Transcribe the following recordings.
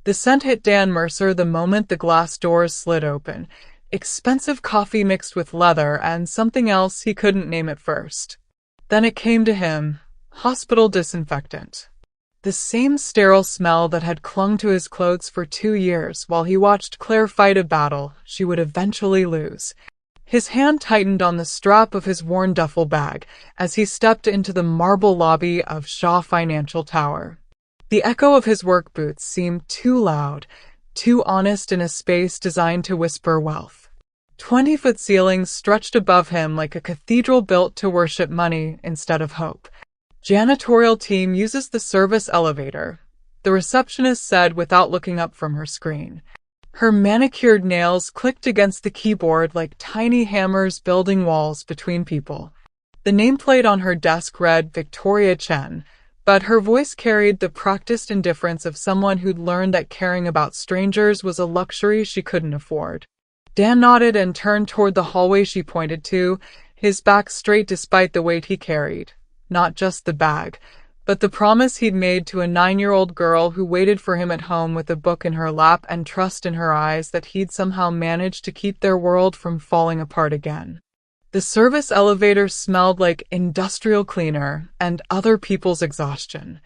The scent hit Dan Mercer the moment the glass doors slid open. Expensive coffee mixed with leather and something else he couldn't name at first. Then it came to him, hospital disinfectant. The same sterile smell that had clung to his clothes for 2 years while he watched Claire fight a battle she would eventually lose. His hand tightened on the strap of his worn duffel bag as he stepped into the marble lobby of Shaw Financial Tower. The echo of his work boots seemed too loud, too honest in a space designed to whisper wealth. 20-foot ceilings stretched above him like a cathedral built to worship money instead of hope. Janitorial team uses the service elevator, the receptionist said without looking up from her screen. Her manicured nails clicked against the keyboard like tiny hammers building walls between people. The nameplate on her desk read Victoria Chen, but her voice carried the practiced indifference of someone who'd learned that caring about strangers was a luxury she couldn't afford. Dan nodded and turned toward the hallway she pointed to, his back straight despite the weight he carried. Not just the bag, but the promise he'd made to a 9-year-old girl who waited for him at home with a book in her lap and trust in her eyes that he'd somehow managed to keep their world from falling apart again. The service elevator smelled like industrial cleaner and other people's exhaustion.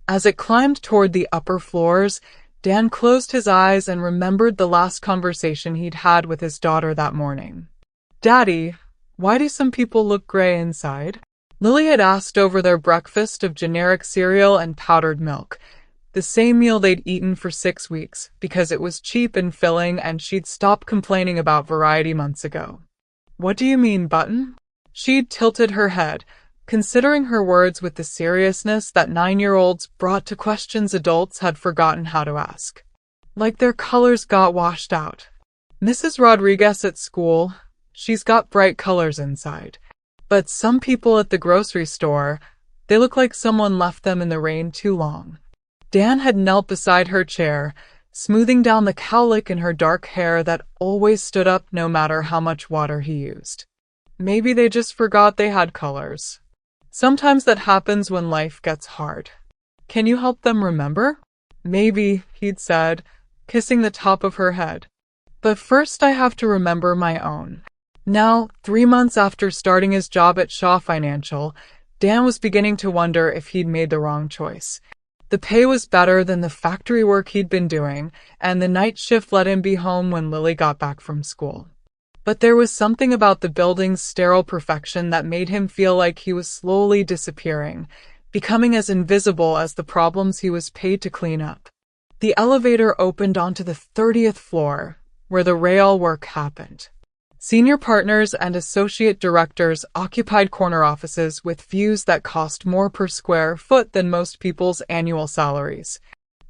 As it climbed toward the upper floors, Dan closed his eyes and remembered the last conversation he'd had with his daughter that morning. "Daddy, why do some people look gray inside?" Lily had asked over their breakfast of generic cereal and powdered milk, the same meal they'd eaten for 6 weeks, because it was cheap and filling and she'd stopped complaining about variety months ago. "What do you mean, Button?" She'd tilted her head, considering her words with the seriousness that 9-year-olds brought to questions adults had forgotten how to ask. "Like their colors got washed out. Mrs. Rodriguez at school, she's got bright colors inside. But some people at the grocery store, they look like someone left them in the rain too long." Dan had knelt beside her chair, smoothing down the cowlick in her dark hair that always stood up no matter how much water he used. "Maybe they just forgot they had colors. Sometimes that happens when life gets hard. Can you help them remember?" "Maybe," he'd said, kissing the top of her head. "But first I have to remember my own." Now, 3 months after starting his job at Shaw Financial, Dan was beginning to wonder if he'd made the wrong choice. The pay was better than the factory work he'd been doing, and the night shift let him be home when Lily got back from school. But there was something about the building's sterile perfection that made him feel like he was slowly disappearing, becoming as invisible as the problems he was paid to clean up. The elevator opened onto the 30th floor, where the rail work happened. Senior partners and associate directors occupied corner offices with views that cost more per square foot than most people's annual salaries.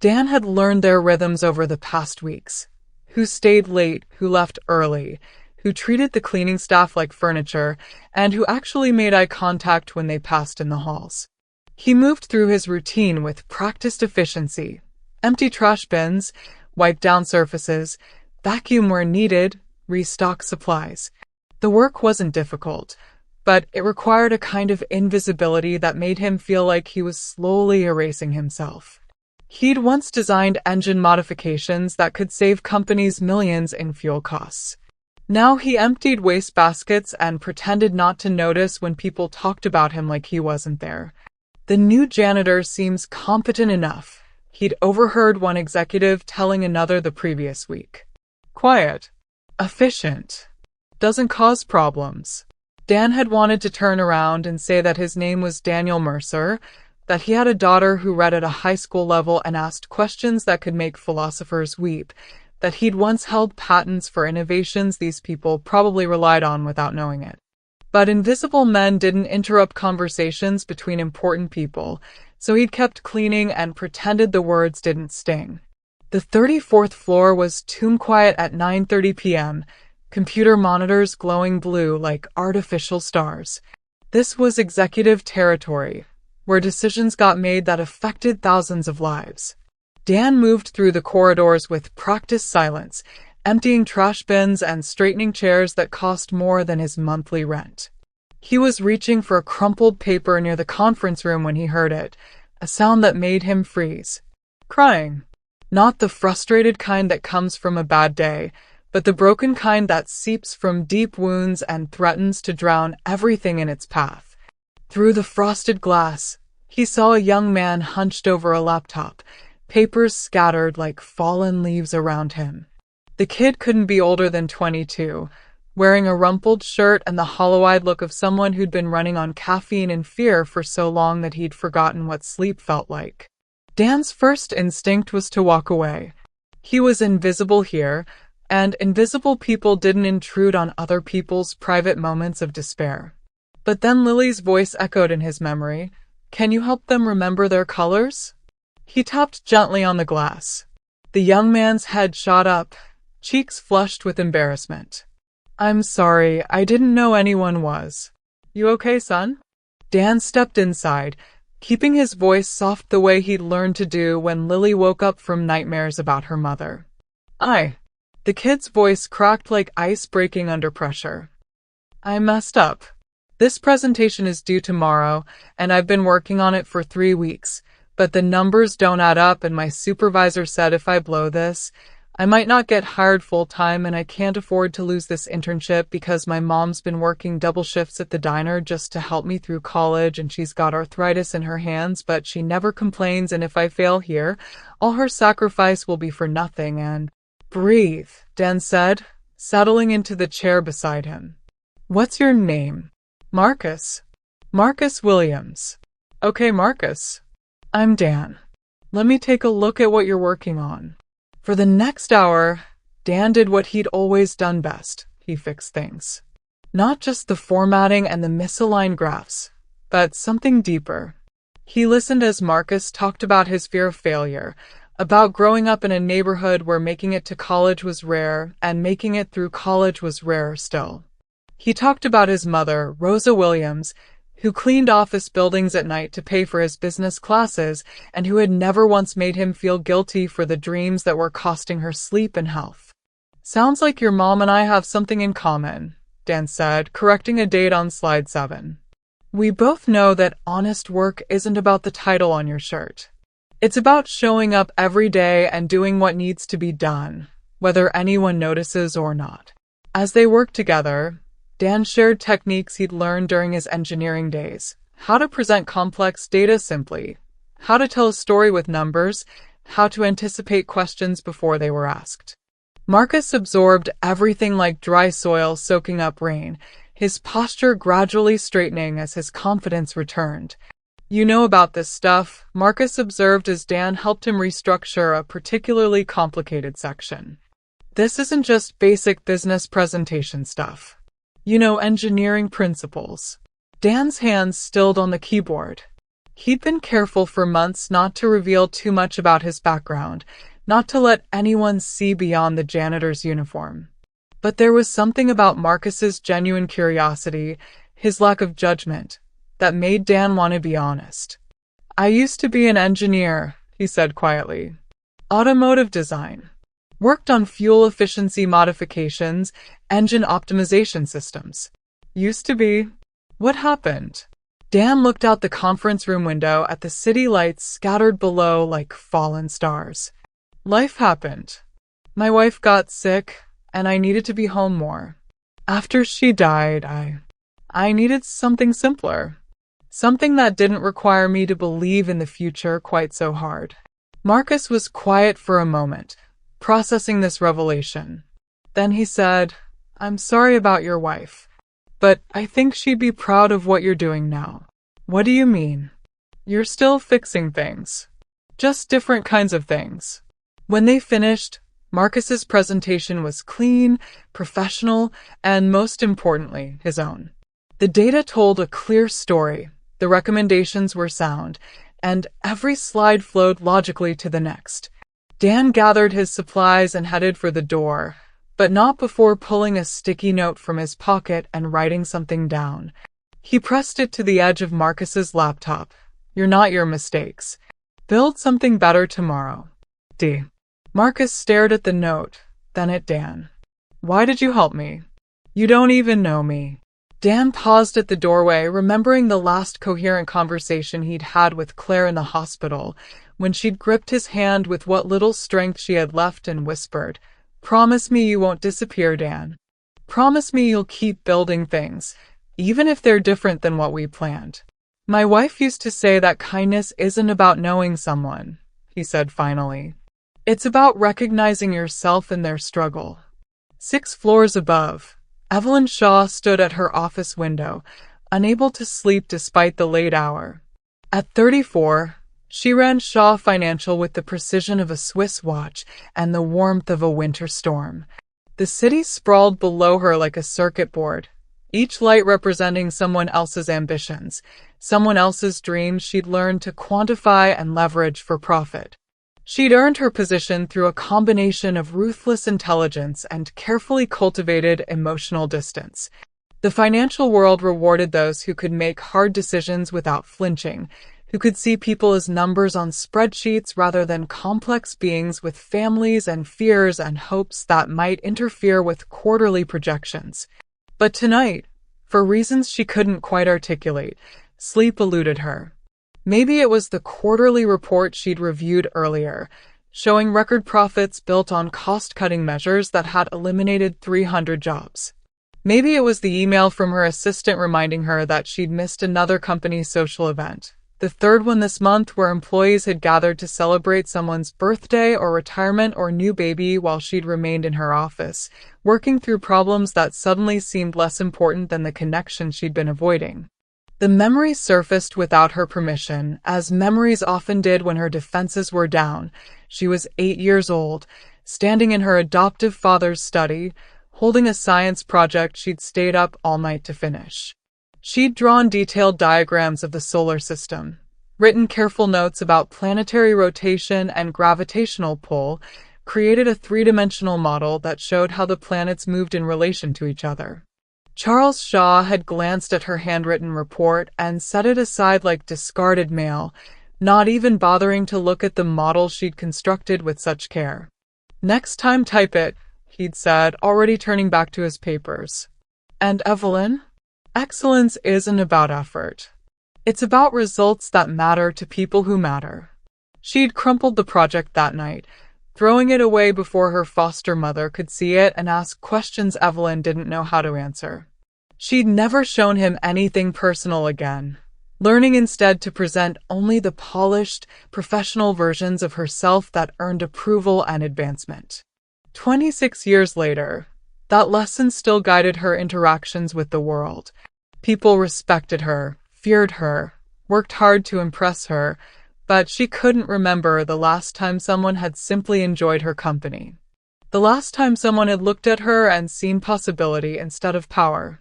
Dan had learned their rhythms over the past weeks. Who stayed late, who left early, who treated the cleaning staff like furniture, and who actually made eye contact when they passed in the halls. He moved through his routine with practiced efficiency. Empty trash bins, wipe down surfaces, vacuum where needed, restock supplies. The work wasn't difficult, but it required a kind of invisibility that made him feel like he was slowly erasing himself. He'd once designed engine modifications that could save companies millions in fuel costs. Now he emptied waste baskets and pretended not to notice when people talked about him like he wasn't there. The new janitor seems competent enough, he'd overheard one executive telling another the previous week. Quiet. Efficient. Doesn't cause problems. Dan had wanted to turn around and say that his name was Daniel Mercer, that he had a daughter who read at a high school level and asked questions that could make philosophers weep, that he'd once held patents for innovations these people probably relied on without knowing it. But invisible men didn't interrupt conversations between important people, so he'd kept cleaning and pretended the words didn't sting. The 34th floor was tomb quiet at 9:30 p.m., computer monitors glowing blue like artificial stars. This was executive territory, where decisions got made that affected thousands of lives. Dan moved through the corridors with practiced silence, emptying trash bins and straightening chairs that cost more than his monthly rent. He was reaching for a crumpled paper near the conference room when he heard it, a sound that made him freeze. Crying. Not the frustrated kind that comes from a bad day, but the broken kind that seeps from deep wounds and threatens to drown everything in its path. Through the frosted glass, he saw a young man hunched over a laptop, papers scattered like fallen leaves around him. The kid couldn't be older than 22, wearing a rumpled shirt and the hollow-eyed look of someone who'd been running on caffeine and fear for so long that he'd forgotten what sleep felt like. Dan's first instinct was to walk away. He was invisible here, and invisible people didn't intrude on other people's private moments of despair. But then Lily's voice echoed in his memory. "Can you help them remember their colors?" He tapped gently on the glass. The young man's head shot up, cheeks flushed with embarrassment. "I'm sorry, I didn't know anyone was. You okay, son?" Dan stepped inside, keeping his voice soft the way he'd learned to do when Lily woke up from nightmares about her mother. The kid's voice cracked like ice breaking under pressure. "I messed up. This presentation is due tomorrow, and I've been working on it for 3 weeks, but the numbers don't add up and my supervisor said if I blow this, I might not get hired full-time and I can't afford to lose this internship because my mom's been working double shifts at the diner just to help me through college and she's got arthritis in her hands, but she never complains, and if I fail here, all her sacrifice will be for nothing and—" "Breathe," Dan said, settling into the chair beside him. "What's your name?" "Marcus. Marcus Williams." "Okay, Marcus. I'm Dan. Let me take a look at what you're working on." For the next hour, Dan did what he'd always done best. He fixed things. Not just the formatting and the misaligned graphs, but something deeper. He listened as Marcus talked about his fear of failure, about growing up in a neighborhood where making it to college was rare and making it through college was rarer still. He talked about his mother, Rosa Williams, who cleaned office buildings at night to pay for his business classes and who had never once made him feel guilty for the dreams that were costing her sleep and health. "Sounds like your mom and I have something in common," Dan said, correcting a date on slide 7. "We both know that honest work isn't about the title on your shirt. It's about showing up every day and doing what needs to be done, whether anyone notices or not." As they worked together, Dan shared techniques he'd learned during his engineering days. How to present complex data simply, how to tell a story with numbers, how to anticipate questions before they were asked. Marcus absorbed everything like dry soil soaking up rain, his posture gradually straightening as his confidence returned. "You know about this stuff," Marcus observed as Dan helped him restructure a particularly complicated section. "This isn't just basic business presentation stuff. You know, engineering principles." Dan's hands stilled on the keyboard. He'd been careful for months not to reveal too much about his background, not to let anyone see beyond the janitor's uniform. But there was something about Marcus's genuine curiosity, his lack of judgment, that made Dan want to be honest. "I used to be an engineer," he said quietly. "Automotive design. Worked on fuel efficiency modifications, engine optimization systems. Used to be." "What happened?" Dan looked out the conference room window at the city lights scattered below like fallen stars. "Life happened. My wife got sick, and I needed to be home more. After she died, I needed something simpler. Something that didn't require me to believe in the future quite so hard." Marcus was quiet for a moment, processing this revelation. Then he said, "I'm sorry about your wife, but I think she'd be proud of what you're doing now." "What do you mean?" "You're still fixing things. Just different kinds of things." When they finished, Marcus's presentation was clean, professional, and most importantly, his own. The data told a clear story. The recommendations were sound, and every slide flowed logically to the next. Dan gathered his supplies and headed for the door, but not before pulling a sticky note from his pocket and writing something down. He pressed it to the edge of Marcus's laptop. "You're not your mistakes. Build something better tomorrow. D." Marcus stared at the note, then at Dan. "Why did you help me? You don't even know me." Dan paused at the doorway, remembering the last coherent conversation he'd had with Claire in the hospital, when she'd gripped his hand with what little strength she had left and whispered, "Promise me you won't disappear, Dan. Promise me you'll keep building things, even if they're different than what we planned." "My wife used to say that kindness isn't about knowing someone," he said finally. "It's about recognizing yourself in their struggle." 6 floors above, Evelyn Shaw stood at her office window, unable to sleep despite the late hour. At 34, she ran Shaw Financial with the precision of a Swiss watch and the warmth of a winter storm. The city sprawled below her like a circuit board, each light representing someone else's ambitions, someone else's dreams she'd learned to quantify and leverage for profit. She'd earned her position through a combination of ruthless intelligence and carefully cultivated emotional distance. The financial world rewarded those who could make hard decisions without flinching, who could see people as numbers on spreadsheets rather than complex beings with families and fears and hopes that might interfere with quarterly projections. But tonight, for reasons she couldn't quite articulate, sleep eluded her. Maybe it was the quarterly report she'd reviewed earlier, showing record profits built on cost-cutting measures that had eliminated 300 jobs. Maybe it was the email from her assistant reminding her that she'd missed another company social event, the third one this month, where employees had gathered to celebrate someone's birthday or retirement or new baby while she'd remained in her office, working through problems that suddenly seemed less important than the connection she'd been avoiding. The memory surfaced without her permission, as memories often did when her defenses were down. She was 8 years old, standing in her adoptive father's study, holding a science project she'd stayed up all night to finish. She'd drawn detailed diagrams of the solar system, written careful notes about planetary rotation and gravitational pull, created a 3-dimensional model that showed how the planets moved in relation to each other. Charles Shaw had glanced at her handwritten report and set it aside like discarded mail, not even bothering to look at the model she'd constructed with such care. "Next time type it," he'd said, already turning back to his papers. "And Evelyn? Excellence isn't about effort. It's about results that matter to people who matter." She'd crumpled the project that night, throwing it away before her foster mother could see it and ask questions Evelyn didn't know how to answer. She'd never shown him anything personal again, learning instead to present only the polished, professional versions of herself that earned approval and advancement. 26 years later, that lesson still guided her interactions with the world. People respected her, feared her, worked hard to impress her, but she couldn't remember the last time someone had simply enjoyed her company. The last time someone had looked at her and seen possibility instead of power.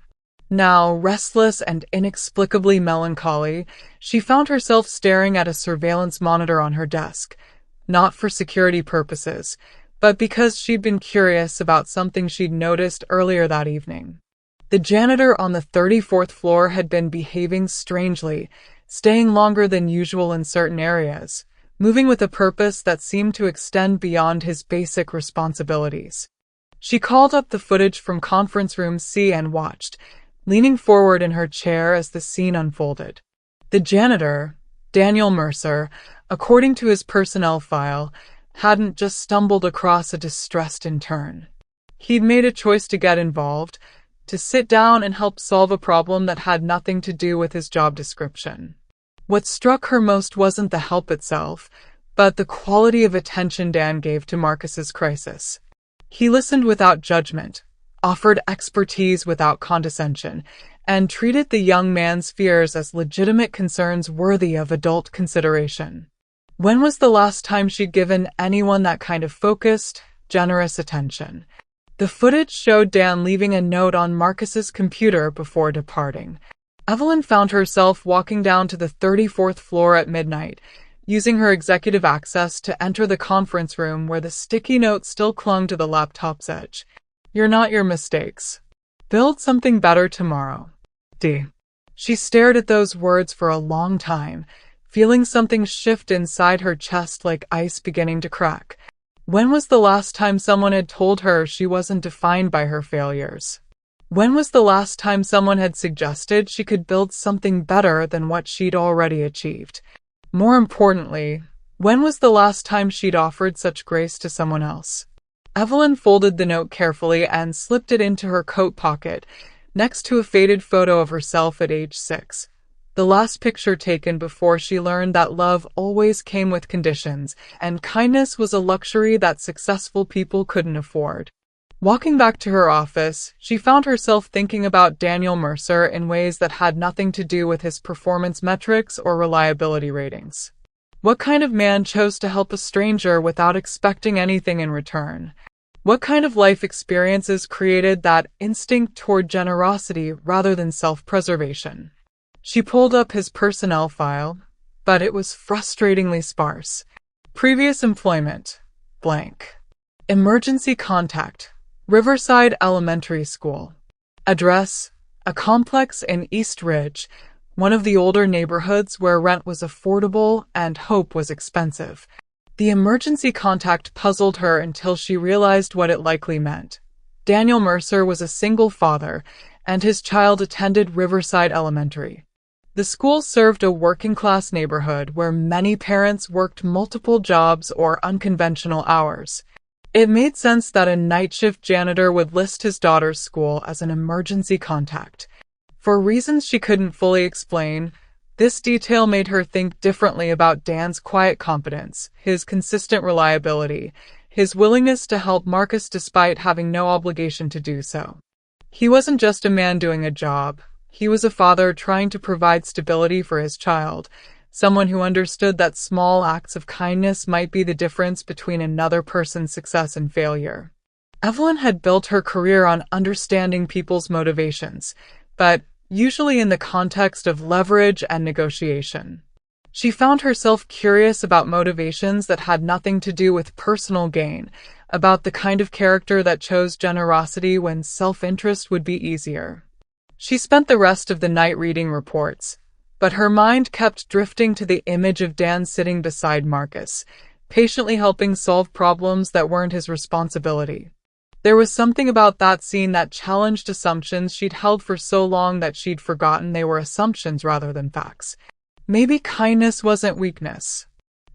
Now, restless and inexplicably melancholy, she found herself staring at a surveillance monitor on her desk, not for security purposes, but because she'd been curious about something she'd noticed earlier that evening. The janitor on the 34th floor had been behaving strangely, staying longer than usual in certain areas, moving with a purpose that seemed to extend beyond his basic responsibilities. She called up the footage from conference room C and watched, leaning forward in her chair as the scene unfolded. The janitor, Daniel Mercer, according to his personnel file, hadn't just stumbled across a distressed intern. He'd made a choice to get involved, to sit down and help solve a problem that had nothing to do with his job description. What struck her most wasn't the help itself, but the quality of attention Dan gave to Marcus's crisis. He listened without judgment, offered expertise without condescension, and treated the young man's fears as legitimate concerns worthy of adult consideration. When was the last time she'd given anyone that kind of focused, generous attention? The footage showed Dan leaving a note on Marcus's computer before departing. Evelyn found herself walking down to the 34th floor at midnight, using her executive access to enter the conference room where the sticky note still clung to the laptop's edge. "You're not your mistakes. Build something better tomorrow. D." She stared at those words for a long time, feeling something shift inside her chest like ice beginning to crack. When was the last time someone had told her she wasn't defined by her failures? When was the last time someone had suggested she could build something better than what she'd already achieved? More importantly, When was the last time she'd offered such grace to someone else? Evelyn folded the note carefully and slipped it into her coat pocket, next to a faded photo of herself at age 6. The last picture taken before she learned that love always came with conditions, and kindness was a luxury that successful people couldn't afford. Walking back to her office, she found herself thinking about Daniel Mercer in ways that had nothing to do with his performance metrics or reliability ratings. What kind of man chose to help a stranger without expecting anything in return? What kind of life experiences created that instinct toward generosity rather than self-preservation? She pulled up his personnel file, but it was frustratingly sparse. Previous employment, blank. Emergency contact, Riverside Elementary School. Address, a complex in East Ridge, one of the older neighborhoods where rent was affordable and hope was expensive. The emergency contact puzzled her until she realized what it likely meant. Daniel Mercer was a single father, and his child attended Riverside Elementary. The school served a working-class neighborhood where many parents worked multiple jobs or unconventional hours. It made sense that a night shift janitor would list his daughter's school as an emergency contact. For reasons she couldn't fully explain, this detail made her think differently about Dan's quiet competence, his consistent reliability, his willingness to help Marcus despite having no obligation to do so. He wasn't just a man doing a job. He was a father trying to provide stability for his child, someone who understood that small acts of kindness might be the difference between another person's success and failure. Evelyn had built her career on understanding people's motivations, but usually in the context of leverage and negotiation. She found herself curious about motivations that had nothing to do with personal gain, about the kind of character that chose generosity when self-interest would be easier. She spent the rest of the night reading reports, but her mind kept drifting to the image of Dan sitting beside Marcus, patiently helping solve problems that weren't his responsibility. There was something about that scene that challenged assumptions she'd held for so long that she'd forgotten they were assumptions rather than facts. Maybe kindness wasn't weakness.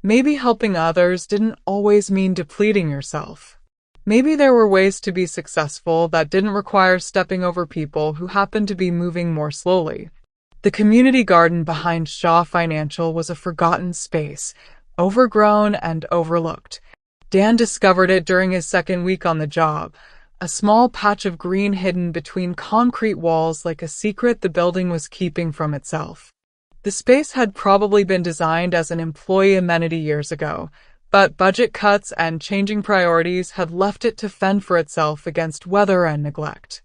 Maybe helping others didn't always mean depleting yourself. Maybe there were ways to be successful that didn't require stepping over people who happened to be moving more slowly. The community garden behind Shaw Financial was a forgotten space, overgrown and overlooked. Dan discovered it during his second week on the job, a small patch of green hidden between concrete walls like a secret the building was keeping from itself. The space had probably been designed as an employee amenity years ago, but budget cuts and changing priorities had left it to fend for itself against weather and neglect.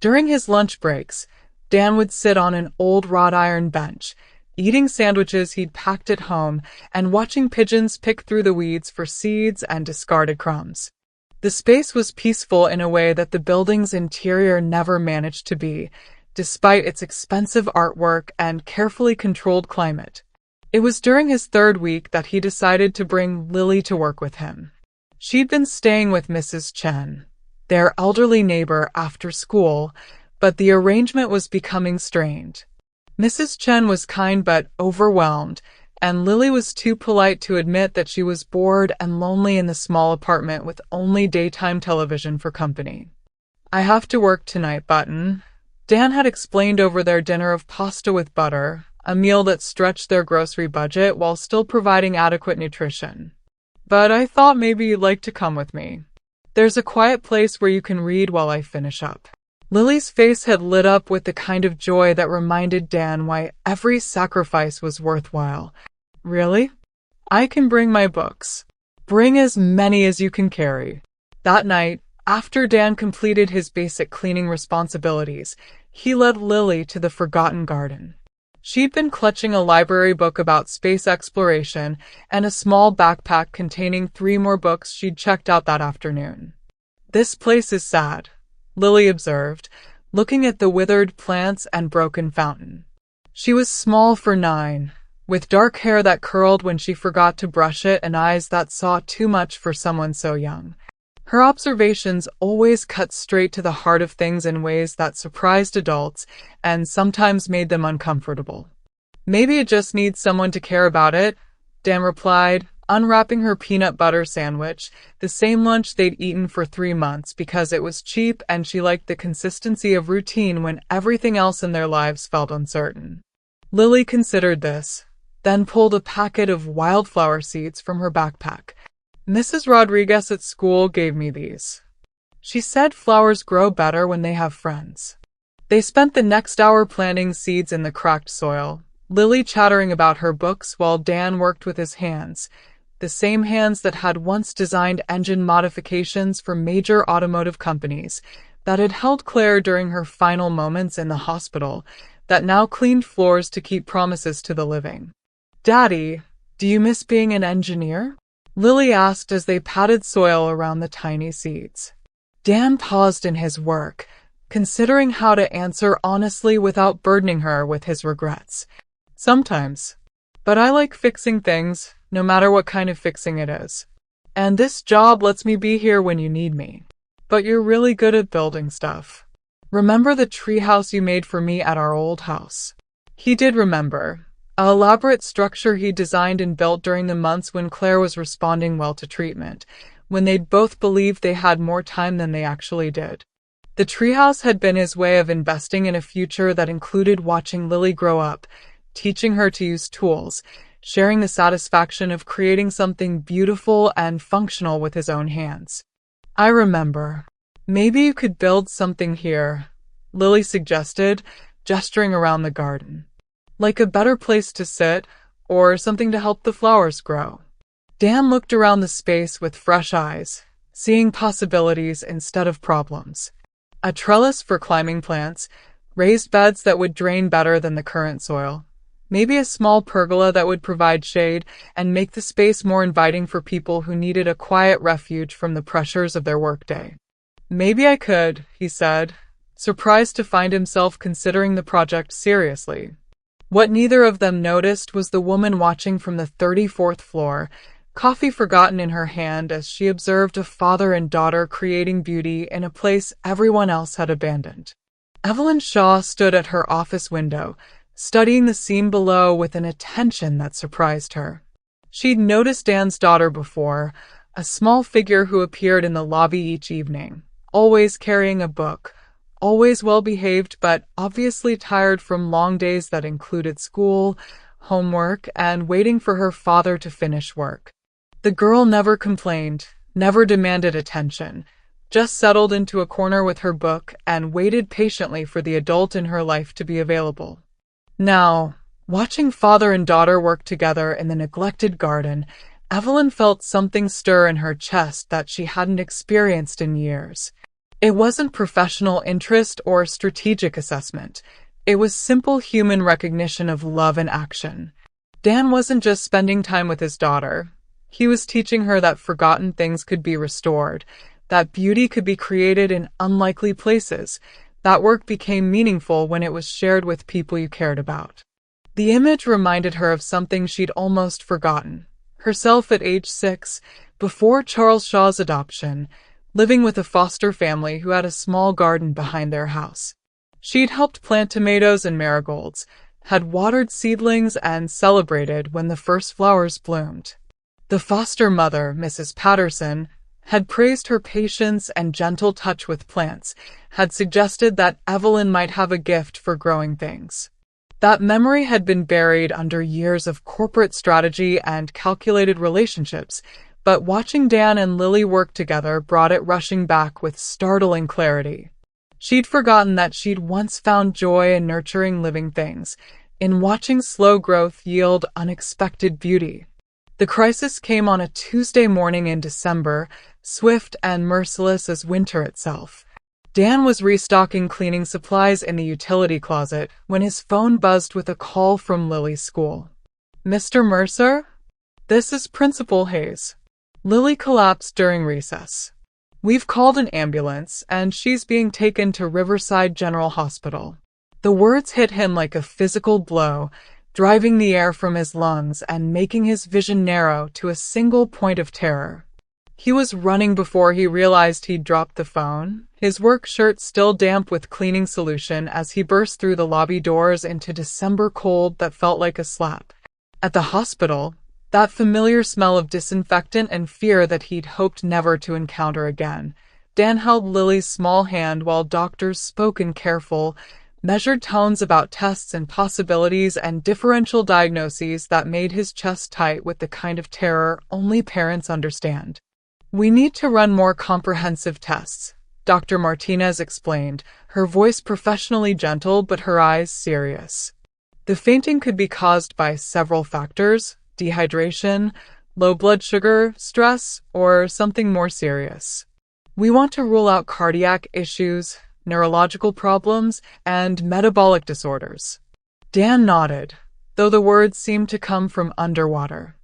During his lunch breaks, Dan would sit on an old wrought iron bench, eating sandwiches he'd packed at home and watching pigeons pick through the weeds for seeds and discarded crumbs. The space was peaceful in a way that the building's interior never managed to be, despite its expensive artwork and carefully controlled climate. It was during his third week that he decided to bring Lily to work with him. She'd been staying with Mrs. Chen, their elderly neighbor, after school, but the arrangement was becoming strained. Mrs. Chen was kind but overwhelmed, and Lily was too polite to admit that she was bored and lonely in the small apartment with only daytime television for company. "I have to work tonight, Button," Dan had explained over their dinner of pasta with butter, a meal that stretched their grocery budget while still providing adequate nutrition. "But I thought maybe you'd like to come with me. There's a quiet place where you can read while I finish up." Lily's face had lit up with the kind of joy that reminded Dan why every sacrifice was worthwhile. "Really? I can bring my books. Bring as many as you can carry." That night, after Dan completed his basic cleaning responsibilities, he led Lily to the forgotten garden. She'd been clutching a library book about space exploration and a small backpack containing 3 more books she'd checked out that afternoon. "This place is sad," Lily observed, looking at the withered plants and broken fountain. She was small for 9, with dark hair that curled when she forgot to brush it and eyes that saw too much for someone so young. Her observations always cut straight to the heart of things in ways that surprised adults and sometimes made them uncomfortable. "Maybe it just needs someone to care about it," Dan replied, unwrapping her peanut butter sandwich, the same lunch they'd eaten for 3 months because it was cheap and she liked the consistency of routine when everything else in their lives felt uncertain. Lily considered this, then pulled a packet of wildflower seeds from her backpack. Mrs. Rodriguez at school gave me these. She said flowers grow better when they have friends. They spent the next hour planting seeds in the cracked soil, Lily chattering about her books while Dan worked with his hands, the same hands that had once designed engine modifications for major automotive companies, that had held Claire during her final moments in the hospital, that now cleaned floors to keep promises to the living. "Daddy, do you miss being an engineer?" Lily asked as they patted soil around the tiny seeds. Dan paused in his work, considering how to answer honestly without burdening her with his regrets. "Sometimes. But I like fixing things, no matter what kind of fixing it is. And this job lets me be here when you need me. But you're really good at building stuff. Remember the treehouse you made for me at our old house?" He did remember. An elaborate structure he designed and built during the months when Claire was responding well to treatment, when they'd both believed they had more time than they actually did. The treehouse had been his way of investing in a future that included watching Lily grow up, teaching her to use tools, sharing the satisfaction of creating something beautiful and functional with his own hands. "I remember. Maybe you could build something here," Lily suggested, gesturing around the garden. "Like a better place to sit, or something to help the flowers grow." Dan looked around the space with fresh eyes, seeing possibilities instead of problems. A trellis for climbing plants, raised beds that would drain better than the current soil, maybe a small pergola that would provide shade and make the space more inviting for people who needed a quiet refuge from the pressures of their workday. "Maybe I could," he said, surprised to find himself considering the project seriously. What neither of them noticed was the woman watching from the 34th floor, coffee forgotten in her hand as she observed a father and daughter creating beauty in a place everyone else had abandoned. Evelyn Shaw stood at her office window, studying the scene below with an attention that surprised her. She'd noticed Dan's daughter before, a small figure who appeared in the lobby each evening, always carrying a book, always well-behaved but obviously tired from long days that included school, homework, and waiting for her father to finish work. The girl never complained, never demanded attention, just settled into a corner with her book and waited patiently for the adult in her life to be available. Now, watching father and daughter work together in the neglected garden, Evelyn felt something stir in her chest that she hadn't experienced in years. It wasn't professional interest or strategic assessment. It was simple human recognition of love and action. Dan wasn't just spending time with his daughter. He was teaching her that forgotten things could be restored, that beauty could be created in unlikely places, that work became meaningful when it was shared with people you cared about. The image reminded her of something she'd almost forgotten. Herself at age 6, before Charles Shaw's adoption, living with a foster family who had a small garden behind their house. She'd helped plant tomatoes and marigolds, had watered seedlings, and celebrated when the first flowers bloomed. The foster mother, Mrs. Patterson, had praised her patience and gentle touch with plants, had suggested that Evelyn might have a gift for growing things. That memory had been buried under years of corporate strategy and calculated relationships, but watching Dan and Lily work together brought it rushing back with startling clarity. She'd forgotten that she'd once found joy in nurturing living things, in watching slow growth yield unexpected beauty. The crisis came on a Tuesday morning in December, swift and merciless as winter itself. Dan was restocking cleaning supplies in the utility closet when his phone buzzed with a call from Lily's school. "Mr. Mercer? This is Principal Hayes." Lily collapsed during recess. "We've called an ambulance, and she's being taken to Riverside General Hospital." The words hit him like a physical blow, driving the air from his lungs and making his vision narrow to a single point of terror. He was running before he realized he'd dropped the phone, his work shirt still damp with cleaning solution as he burst through the lobby doors into December cold that felt like a slap. At the hospital, That familiar smell of disinfectant and fear that he'd hoped never to encounter again. Dan held Lily's small hand while doctors spoke in careful, measured tones about tests and possibilities and differential diagnoses that made his chest tight with the kind of terror only parents understand. "We need to run more comprehensive tests," Dr. Martinez explained, her voice professionally gentle but her eyes serious. "The fainting could be caused by several factors: dehydration, low blood sugar, stress, or something more serious. We want to rule out cardiac issues, neurological problems, and metabolic disorders." Dan nodded, though the words seemed to come from underwater.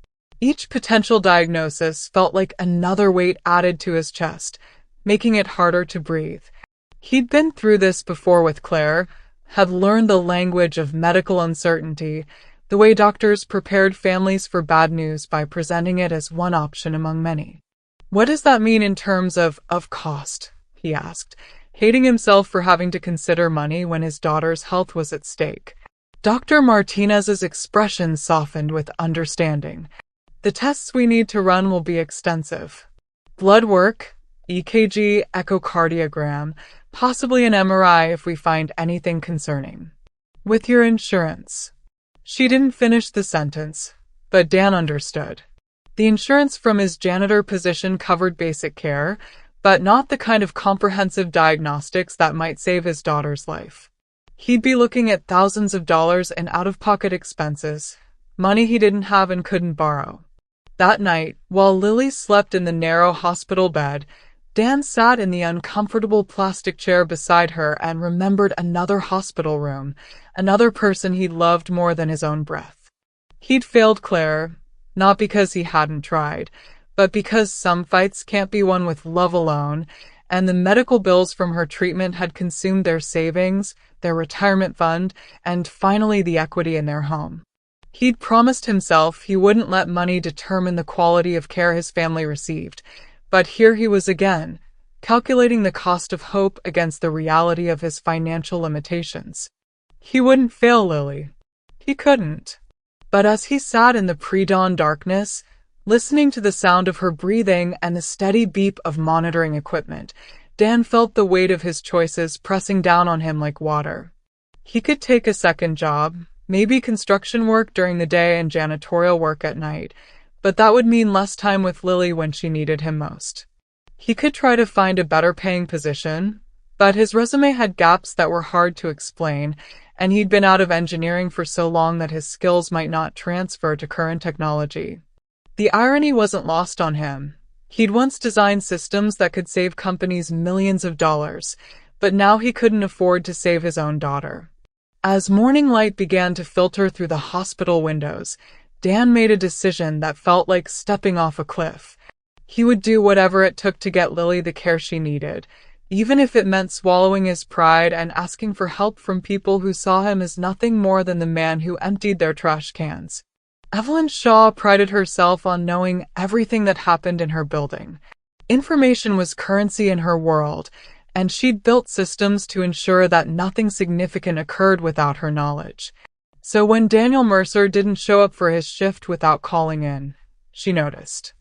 Each potential diagnosis felt like another weight added to his chest, making it harder to breathe. He'd been through this before with Claire, had learned the language of medical uncertainty, the way doctors prepared families for bad news by presenting it as one option among many. "What does that mean in terms of cost?" he asked, hating himself for having to consider money when his daughter's health was at stake. Dr. Martinez's expression softened with understanding. "The tests we need to run will be extensive. Blood work, EKG, echocardiogram, possibly an MRI if we find anything concerning. With your insurance." She didn't finish the sentence, but Dan understood. The insurance from his janitor position covered basic care, but not the kind of comprehensive diagnostics that might save his daughter's life. He'd be looking at thousands of dollars in out-of-pocket expenses, money he didn't have and couldn't borrow. That night, while Lily slept in the narrow hospital bed, Dan sat in the uncomfortable plastic chair beside her and remembered another hospital room, another person he loved more than his own breath. He'd failed Claire, not because he hadn't tried, but because some fights can't be won with love alone, and the medical bills from her treatment had consumed their savings, their retirement fund, and finally the equity in their home. He'd promised himself he wouldn't let money determine the quality of care his family received, but here he was again, calculating the cost of hope against the reality of his financial limitations. He wouldn't fail Lily. He couldn't. But as he sat in the pre-dawn darkness, listening to the sound of her breathing and the steady beep of monitoring equipment, Dan felt the weight of his choices pressing down on him like water. He could take a second job, maybe construction work during the day and janitorial work at night, but that would mean less time with Lily when she needed him most. He could try to find a better paying position, but his resume had gaps that were hard to explain, and he'd been out of engineering for so long that his skills might not transfer to current technology. The irony wasn't lost on him. He'd once designed systems that could save companies millions of dollars, but now he couldn't afford to save his own daughter. As morning light began to filter through the hospital windows, Dan made a decision that felt like stepping off a cliff. He would do whatever it took to get Lily the care she needed, even if it meant swallowing his pride and asking for help from people who saw him as nothing more than the man who emptied their trash cans. Evelyn Shaw prided herself on knowing everything that happened in her building. Information was currency in her world, and she'd built systems to ensure that nothing significant occurred without her knowledge. So when Daniel Mercer didn't show up for his shift without calling in, she noticed.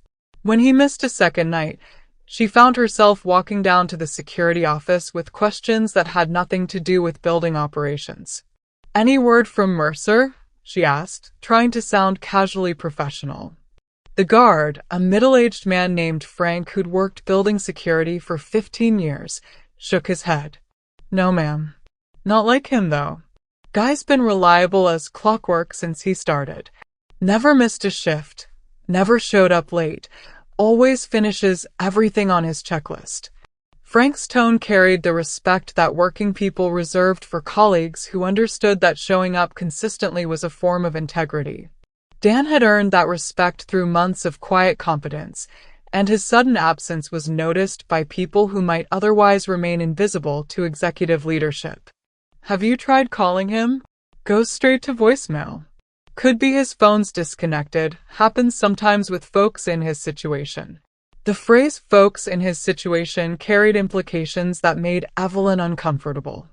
When he missed a second night, she found herself walking down to the security office with questions that had nothing to do with building operations. "Any word from Mercer?" she asked, trying to sound casually professional. The guard, a middle-aged man named Frank who'd worked building security for 15 years, shook his head. "No, ma'am. Not like him, though. Guy's been reliable as clockwork since he started. Never missed a shift, never showed up late, always finishes everything on his checklist." Frank's tone carried the respect that working people reserved for colleagues who understood that showing up consistently was a form of integrity. Dan had earned that respect through months of quiet competence, and his sudden absence was noticed by people who might otherwise remain invisible to executive leadership. "Have you tried calling him?" "Goes straight to voicemail." Could be his phone's disconnected, happens sometimes with folks in his situation. The phrase "folks in his situation" carried implications that made Evelyn uncomfortable.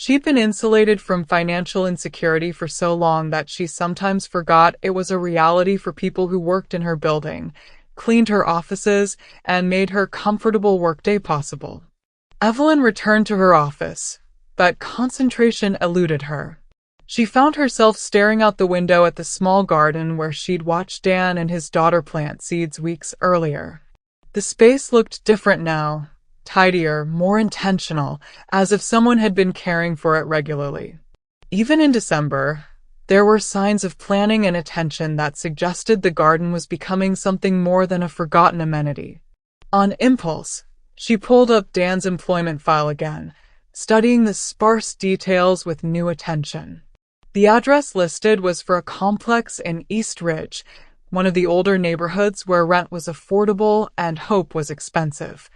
She'd been insulated from financial insecurity for so long that she sometimes forgot it was a reality for people who worked in her building, cleaned her offices, and made her comfortable workday possible. Evelyn returned to her office, but concentration eluded her. She found herself staring out the window at the small garden where she'd watched Dan and his daughter plant seeds weeks earlier. The space looked different now, tidier, more intentional, as if someone had been caring for it regularly. Even in December, there were signs of planning and attention that suggested the garden was becoming something more than a forgotten amenity. On impulse, she pulled up Dan's employment file again, studying the sparse details with new attention. The address listed was for a complex in East Ridge, one of the older neighborhoods where rent was affordable and hope was expensive.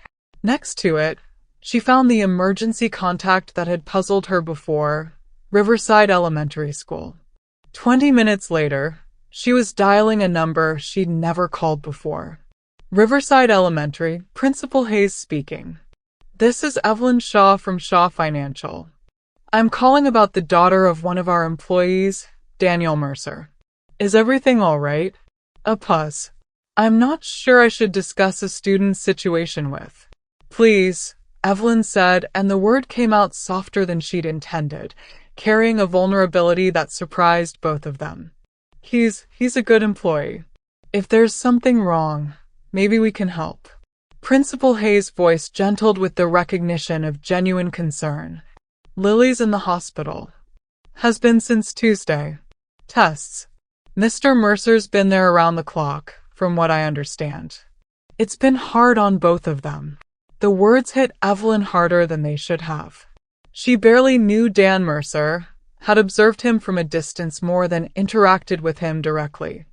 Next to it, she found the emergency contact that had puzzled her before, Riverside Elementary School. 20 minutes later, she was dialing a number she'd never called before. Riverside Elementary, Principal Hayes speaking. This is Evelyn Shaw from Shaw Financial. I'm calling about the daughter of one of our employees, Daniel Mercer. Is everything all right? A pause. I'm not sure I should discuss a student's situation with. Please, Evelyn said, and the word came out softer than she'd intended, carrying a vulnerability that surprised both of them. He's a good employee. If there's something wrong, maybe we can help. Principal Hayes' voice gentled with the recognition of genuine concern. Lily's in the hospital. Has been since Tuesday. Tests. Mr. Mercer's been there around the clock, from what I understand. It's been hard on both of them. The words hit Evelyn harder than they should have. She barely knew Dan Mercer, had observed him from a distance more than interacted with him directly.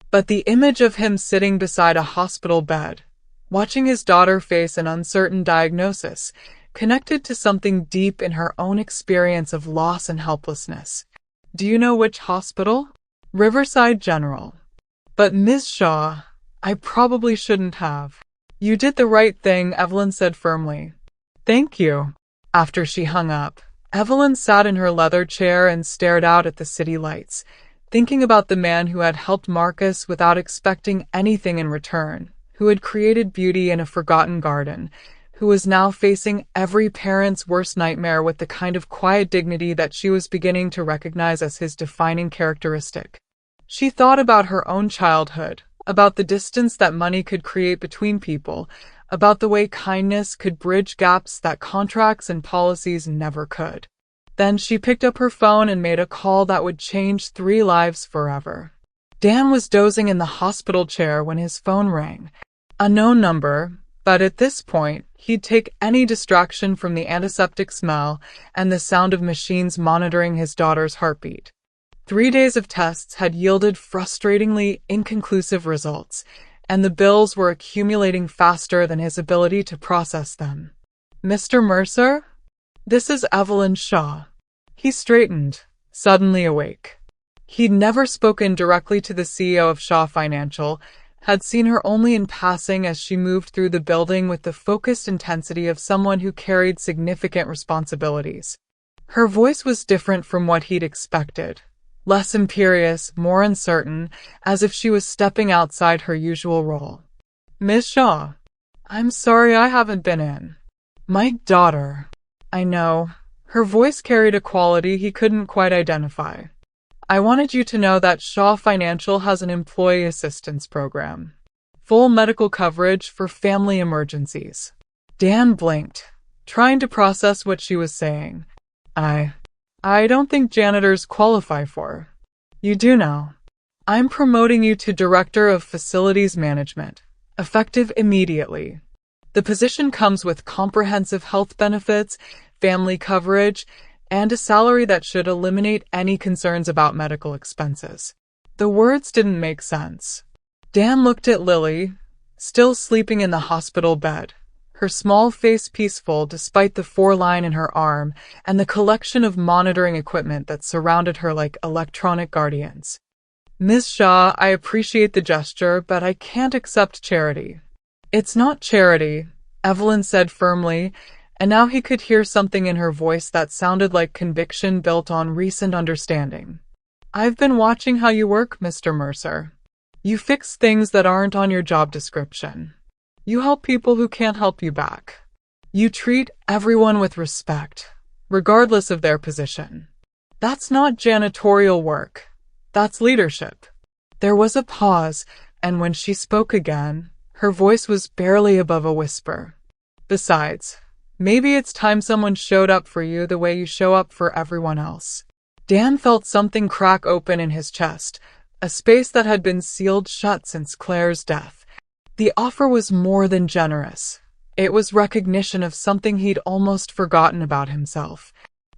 But the image of him sitting beside a hospital bed, watching his daughter face an uncertain diagnosis, connected to something deep in her own experience of loss and helplessness. Do you know which hospital? Riverside General. But Ms. Shaw, I probably shouldn't have. You did the right thing, Evelyn said firmly. Thank you. After she hung up, Evelyn sat in her leather chair and stared out at the city lights, thinking about the man who had helped Marcus without expecting anything in return, who had created beauty in a forgotten garden, who was now facing every parent's worst nightmare with the kind of quiet dignity that she was beginning to recognize as his defining characteristic. She thought about her own childhood, about the distance that money could create between people, about the way kindness could bridge gaps that contracts and policies never could. Then she picked up her phone and made a call that would change 3 lives forever. Dan was dozing in the hospital chair when his phone rang. A known number, but at this point, he'd take any distraction from the antiseptic smell and the sound of machines monitoring his daughter's heartbeat. 3 days of tests had yielded frustratingly inconclusive results, and the bills were accumulating faster than his ability to process them. Mr. Mercer? This is Evelyn Shaw. He straightened, suddenly awake. He'd never spoken directly to the CEO of Shaw Financial, had seen her only in passing as she moved through the building with the focused intensity of someone who carried significant responsibilities. Her voice was different from what he'd expected. Less imperious, more uncertain, as if she was stepping outside her usual role. Miss Shaw, I'm sorry I haven't been in. My daughter. I know. Her voice carried a quality he couldn't quite identify. I wanted you to know that Shaw Financial has an employee assistance program. Full medical coverage for family emergencies. Dan blinked, trying to process what she was saying. I don't think janitors qualify for. You do now. I'm promoting you to Director of Facilities Management, effective immediately. The position comes with comprehensive health benefits, family coverage, and a salary that should eliminate any concerns about medical expenses. The words didn't make sense. Dan looked at Lily, still sleeping in the hospital bed, her small face peaceful despite the 4-line in her arm and the collection of monitoring equipment that surrounded her like electronic guardians. Ms. Shaw, I appreciate the gesture, but I can't accept charity. It's not charity, Evelyn said firmly, And now he could hear something in her voice that sounded like conviction built on recent understanding. "I've been watching how you work, Mr. Mercer. You fix things that aren't on your job description. You help people who can't help you back. You treat everyone with respect, regardless of their position. That's not janitorial work. That's leadership." There was a pause, and when she spoke again, her voice was barely above a whisper. "Besides, maybe it's time someone showed up for you the way you show up for everyone else." Dan felt something crack open in his chest, a space that had been sealed shut since Claire's death. The offer was more than generous. It was recognition of something he'd almost forgotten about himself.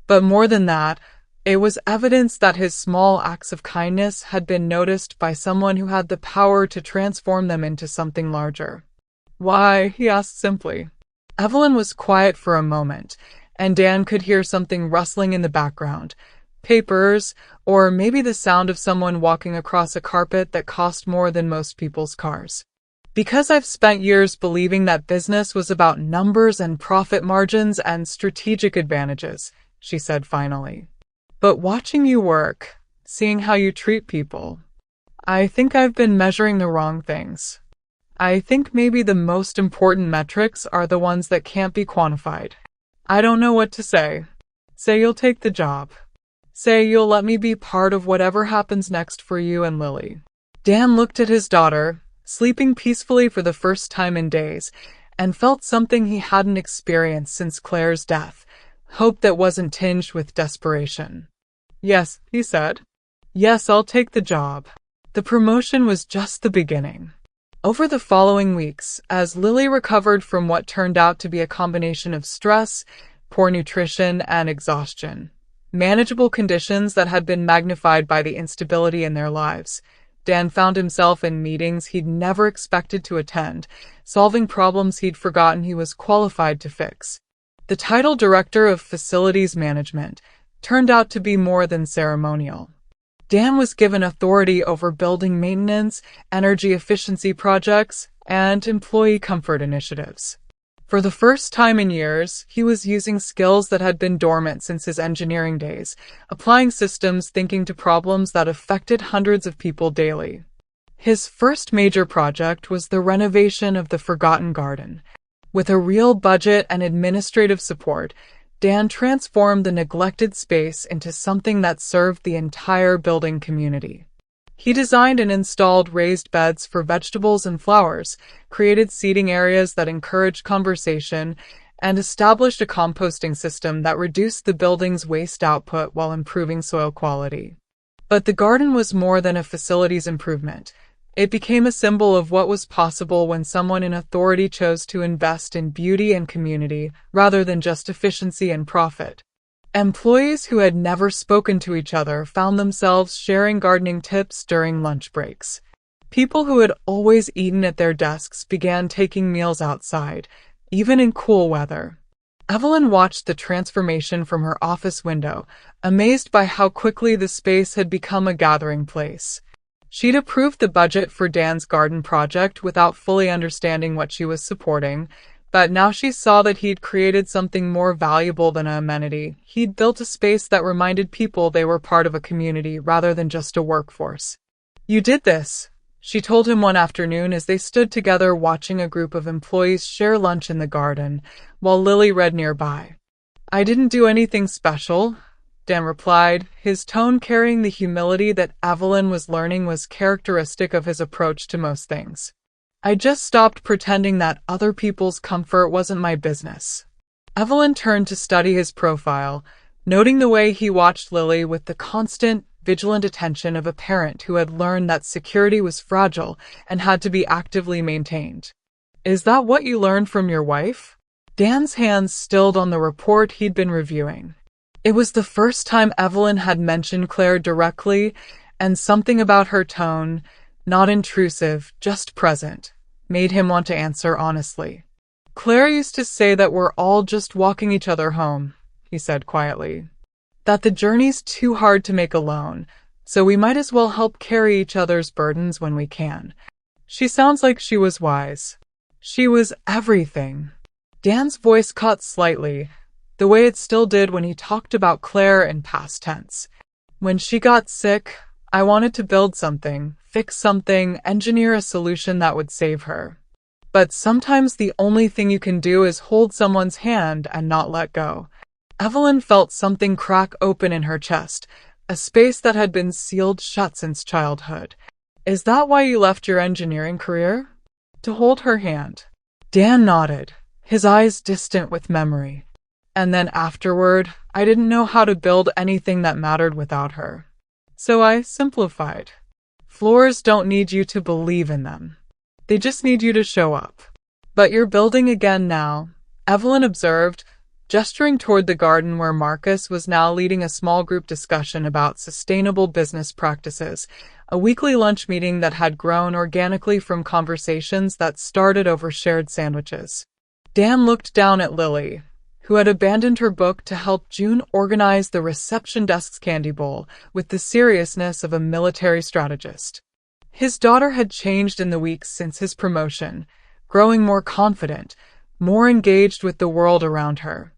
But more than that, it was evidence that his small acts of kindness had been noticed by someone who had the power to transform them into something larger. "Why?" he asked simply. Evelyn was quiet for a moment, and Dan could hear something rustling in the background. Papers, or maybe the sound of someone walking across a carpet that cost more than most people's cars. "Because I've spent years believing that business was about numbers and profit margins and strategic advantages," she said finally. "But watching you work, seeing how you treat people, I think I've been measuring the wrong things. I think maybe the most important metrics are the ones that can't be quantified. I don't know what to say. Say you'll take the job. Say you'll let me be part of whatever happens next for you and Lily." Dan looked at his daughter, sleeping peacefully for the first time in days, and felt something he hadn't experienced since Claire's death, hope that wasn't tinged with desperation. "Yes," he said. "Yes, I'll take the job." The promotion was just the beginning. Over the following weeks, as Lily recovered from what turned out to be a combination of stress, poor nutrition, and exhaustion, manageable conditions that had been magnified by the instability in their lives, Dan found himself in meetings he'd never expected to attend, solving problems he'd forgotten he was qualified to fix. The title Director of Facilities Management turned out to be more than ceremonial. Dan was given authority over building maintenance, energy efficiency projects, and employee comfort initiatives. For the first time in years, he was using skills that had been dormant since his engineering days, applying systems thinking to problems that affected hundreds of people daily. His first major project was the renovation of the Forgotten Garden. With a real budget and administrative support, Dan transformed the neglected space into something that served the entire building community. He designed and installed raised beds for vegetables and flowers, created seating areas that encouraged conversation, and established a composting system that reduced the building's waste output while improving soil quality. But the garden was more than a facilities improvement. It became a symbol of what was possible when someone in authority chose to invest in beauty and community rather than just efficiency and profit. Employees who had never spoken to each other found themselves sharing gardening tips during lunch breaks. People who had always eaten at their desks began taking meals outside, even in cool weather. Evelyn watched the transformation from her office window, amazed by how quickly the space had become a gathering place. She'd approved the budget for Dan's garden project without fully understanding what she was supporting, but now she saw that he'd created something more valuable than an amenity. He'd built a space that reminded people they were part of a community rather than just a workforce. "You did this," she told him one afternoon as they stood together watching a group of employees share lunch in the garden, while Lily read nearby. "I didn't do anything special," Dan replied, his tone carrying the humility that Evelyn was learning was characteristic of his approach to most things. "I just stopped pretending that other people's comfort wasn't my business." Evelyn turned to study his profile, noting the way he watched Lily with the constant, vigilant attention of a parent who had learned that security was fragile and had to be actively maintained. "Is that what you learned from your wife?" Dan's hands stilled on the report he'd been reviewing. It was the first time Evelyn had mentioned Claire directly, and something about her tone, not intrusive, just present, made him want to answer honestly. "Claire used to say that we're all just walking each other home," he said quietly. "That the journey's too hard to make alone, so we might as well help carry each other's burdens when we can." She sounds like she was wise. She was everything. Dan's voice caught slightly, the way it still did when he talked about Claire in past tense. When she got sick, I wanted to build something, fix something, engineer a solution that would save her. But sometimes the only thing you can do is hold someone's hand and not let go. Evelyn felt something crack open in her chest, a space that had been sealed shut since childhood. Is that why you left your engineering career? To hold her hand. Dan nodded, his eyes distant with memory. And then afterward, I didn't know how to build anything that mattered without her. So I simplified. Floors don't need you to believe in them. They just need you to show up. But you're building again now, Evelyn observed, gesturing toward the garden where Marcus was now leading a small group discussion about sustainable business practices, a weekly lunch meeting that had grown organically from conversations that started over shared sandwiches. Dan looked down at Lily, who had abandoned her book to help June organize the reception desk's candy bowl with the seriousness of a military strategist. His daughter had changed in the weeks since his promotion, growing more confident, more engaged with the world around her.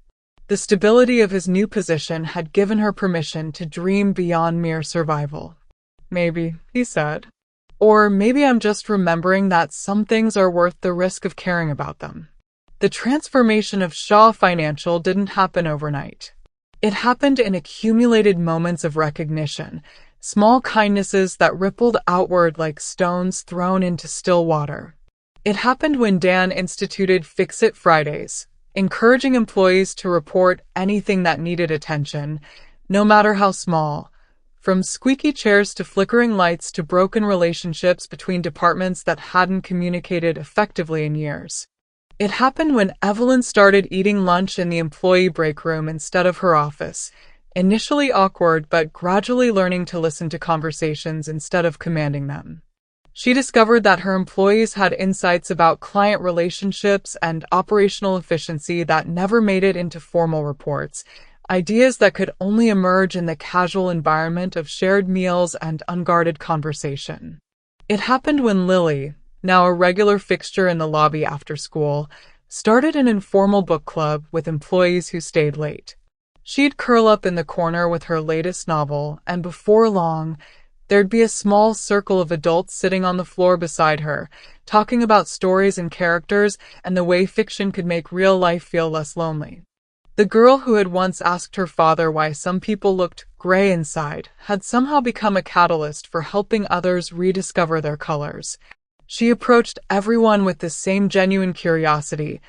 The stability of his new position had given her permission to dream beyond mere survival. Maybe, he said. Or maybe I'm just remembering that some things are worth the risk of caring about them. The transformation of Shaw Financial didn't happen overnight. It happened in accumulated moments of recognition, small kindnesses that rippled outward like stones thrown into still water. It happened when Dan instituted Fix-It Fridays, encouraging employees to report anything that needed attention, no matter how small, from squeaky chairs to flickering lights to broken relationships between departments that hadn't communicated effectively in years. It happened when Evelyn started eating lunch in the employee break room instead of her office, initially awkward but gradually learning to listen to conversations instead of commanding them. She discovered that her employees had insights about client relationships and operational efficiency that never made it into formal reports, ideas that could only emerge in the casual environment of shared meals and unguarded conversation. It happened when Lily, now a regular fixture in the lobby after school, started an informal book club with employees who stayed late. She'd curl up in the corner with her latest novel, and before long, there'd be a small circle of adults sitting on the floor beside her, talking about stories and characters and the way fiction could make real life feel less lonely. The girl who had once asked her father why some people looked gray inside had somehow become a catalyst for helping others rediscover their colors. She approached everyone with the same genuine curiosity,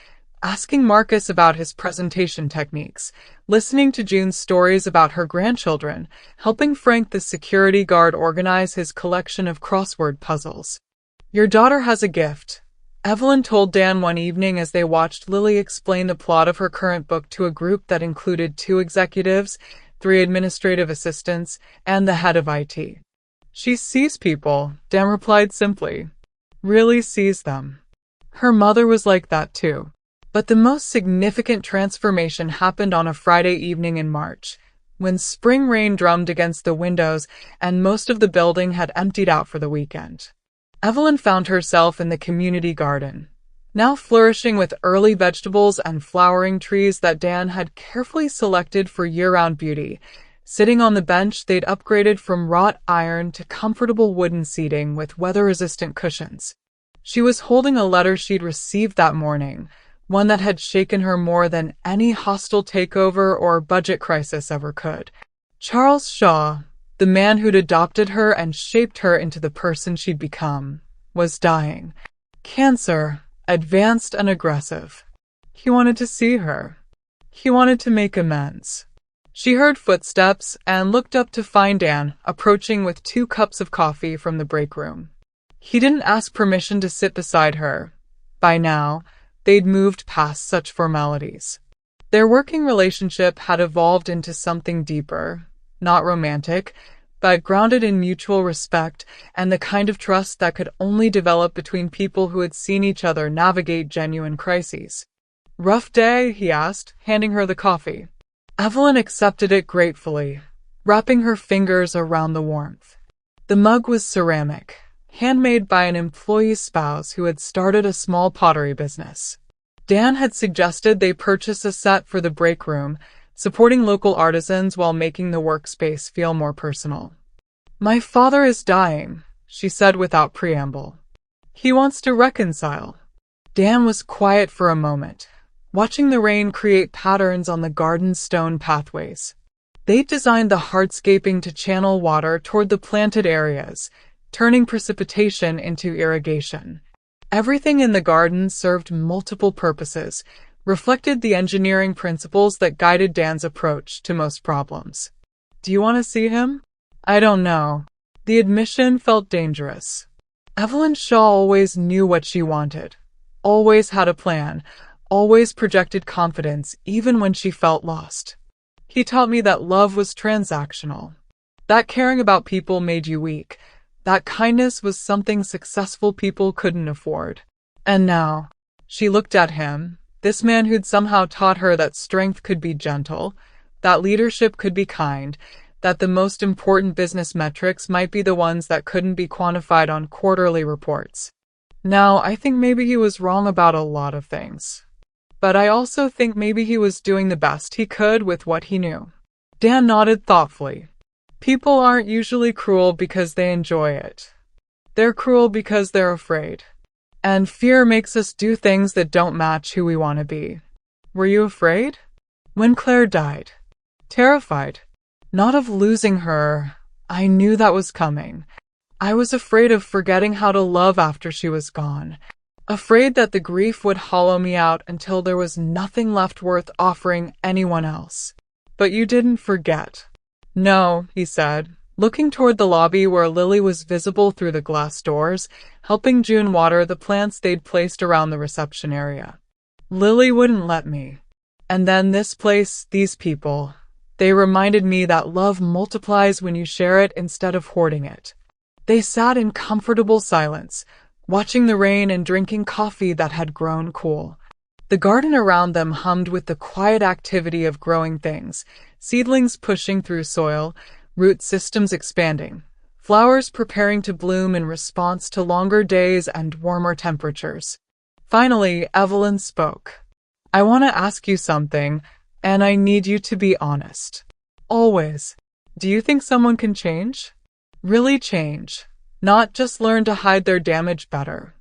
asking Marcus about his presentation techniques, listening to June's stories about her grandchildren, helping Frank the security guard organize his collection of crossword puzzles. Your daughter has a gift, Evelyn told Dan one evening as they watched Lily explain the plot of her current book to a group that included 2 executives, 3 administrative assistants, and the head of IT. She sees people, Dan replied simply. Really sees them. Her mother was like that too. But the most significant transformation happened on a Friday evening in March, when spring rain drummed against the windows and most of the building had emptied out for the weekend. Evelyn found herself in the community garden, now flourishing with early vegetables and flowering trees that Dan had carefully selected for year-round beauty, sitting on the bench they'd upgraded from wrought iron to comfortable wooden seating with weather-resistant cushions. She was holding a letter she'd received that morning, one that had shaken her more than any hostile takeover or budget crisis ever could. Charles Shaw, the man who'd adopted her and shaped her into the person she'd become, was dying. Cancer, advanced and aggressive. He wanted to see her. He wanted to make amends. She heard footsteps and looked up to find Dan approaching with 2 cups of coffee from the break room. He didn't ask permission to sit beside her. By now, they'd moved past such formalities. Their working relationship had evolved into something deeper, not romantic, but grounded in mutual respect and the kind of trust that could only develop between people who had seen each other navigate genuine crises. Rough day? He asked, handing her the coffee. Evelyn accepted it gratefully, wrapping her fingers around the warmth. The mug was ceramic, handmade by an employee's spouse who had started a small pottery business. Dan had suggested they purchase a set for the break room, supporting local artisans while making the workspace feel more personal. "My father is dying," she said without preamble. "He wants to reconcile." Dan was quiet for a moment, watching the rain create patterns on the garden's stone pathways. They designed the hardscaping to channel water toward the planted areas, turning precipitation into irrigation. Everything in the garden served multiple purposes, reflected the engineering principles that guided Dan's approach to most problems. "Do you want to see him?" "I don't know." The admission felt dangerous. Evelyn Shaw always knew what she wanted, always had a plan, always projected confidence even when she felt lost. "He taught me that love was transactional, that caring about people made you weak, that kindness was something successful people couldn't afford." And now, she looked at him, this man who'd somehow taught her that strength could be gentle, that leadership could be kind, that the most important business metrics might be the ones that couldn't be quantified on quarterly reports. Now, I think maybe he was wrong about a lot of things. But I also think maybe he was doing the best he could with what he knew. Dan nodded thoughtfully. People aren't usually cruel because they enjoy it. They're cruel because they're afraid. And fear makes us do things that don't match who we want to be. Were you afraid? When Claire died. Terrified. Not of losing her. I knew that was coming. I was afraid of forgetting how to love after she was gone. Afraid that the grief would hollow me out until there was nothing left worth offering anyone else. But you didn't forget. No, he said, looking toward the lobby where Lily was visible through the glass doors, helping June water the plants they'd placed around the reception area. Lily wouldn't let me. And then this place, these people, they reminded me that love multiplies when you share it instead of hoarding it. They sat in comfortable silence, watching the rain and drinking coffee that had grown cool. The garden around them hummed with the quiet activity of growing things, seedlings pushing through soil, root systems expanding, flowers preparing to bloom in response to longer days and warmer temperatures. Finally, Evelyn spoke. "I want to ask you something, and I need you to be honest. Always. Do you think someone can change? Really change? Not just learn to hide their damage better?"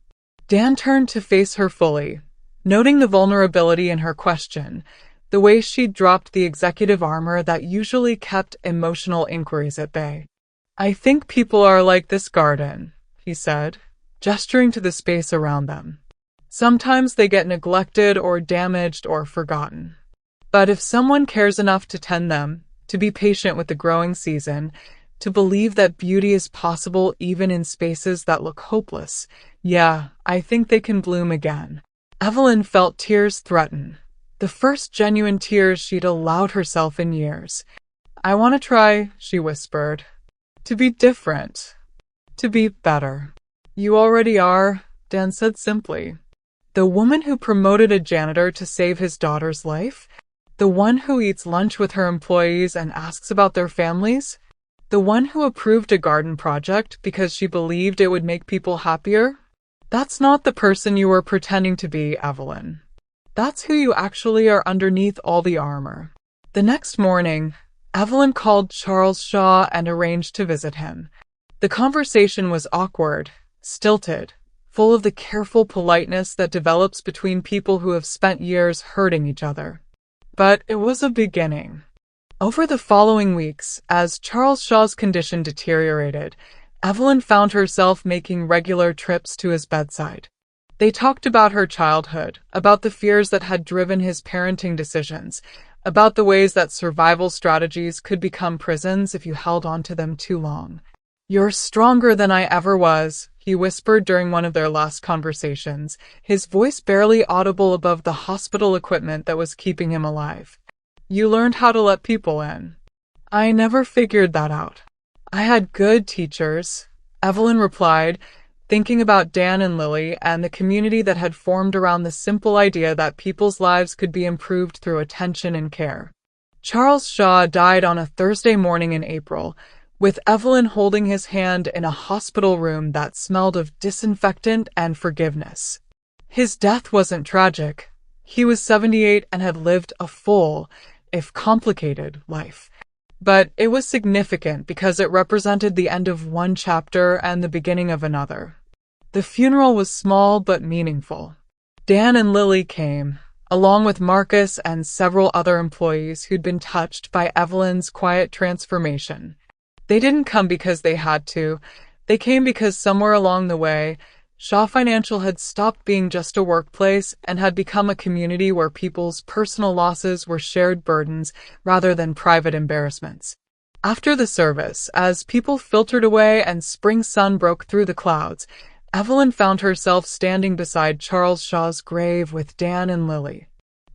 Dan turned to face her fully, noting the vulnerability in her question, the way she'd dropped the executive armor that usually kept emotional inquiries at bay. "I think people are like this garden," he said, gesturing to the space around them. "Sometimes they get neglected or damaged or forgotten. But if someone cares enough to tend them, to be patient with the growing season, to believe that beauty is possible even in spaces that look hopeless, yeah, I think they can bloom again." Evelyn felt tears threaten, the first genuine tears she'd allowed herself in years. "I want to try," she whispered, "to be different, to be better." "You already are," Dan said simply. "The woman who promoted a janitor to save his daughter's life? The one who eats lunch with her employees and asks about their families? The one who approved a garden project because she believed it would make people happier? That's not the person you were pretending to be, Evelyn. That's who you actually are underneath all the armor." The next morning, Evelyn called Charles Shaw and arranged to visit him. The conversation was awkward, stilted, full of the careful politeness that develops between people who have spent years hurting each other. But it was a beginning. Over the following weeks, as Charles Shaw's condition deteriorated, Evelyn found herself making regular trips to his bedside. They talked about her childhood, about the fears that had driven his parenting decisions, about the ways that survival strategies could become prisons if you held on to them too long. "You're stronger than I ever was," he whispered during one of their last conversations, his voice barely audible above the hospital equipment that was keeping him alive. "You learned how to let people in." "I never figured that out." "I had good teachers," Evelyn replied, thinking about Dan and Lily and the community that had formed around the simple idea that people's lives could be improved through attention and care. Charles Shaw died on a Thursday morning in April, with Evelyn holding his hand in a hospital room that smelled of disinfectant and forgiveness. His death wasn't tragic. He was 78 and had lived a full, if complicated, life. But it was significant because it represented the end of one chapter and the beginning of another. The funeral was small but meaningful. Dan and Lily came, along with Marcus and several other employees who'd been touched by Evelyn's quiet transformation. They didn't come because they had to. They came because somewhere along the way, Shaw Financial had stopped being just a workplace and had become a community where people's personal losses were shared burdens rather than private embarrassments. After the service, as people filtered away and spring sun broke through the clouds, Evelyn found herself standing beside Charles Shaw's grave with Dan and Lily.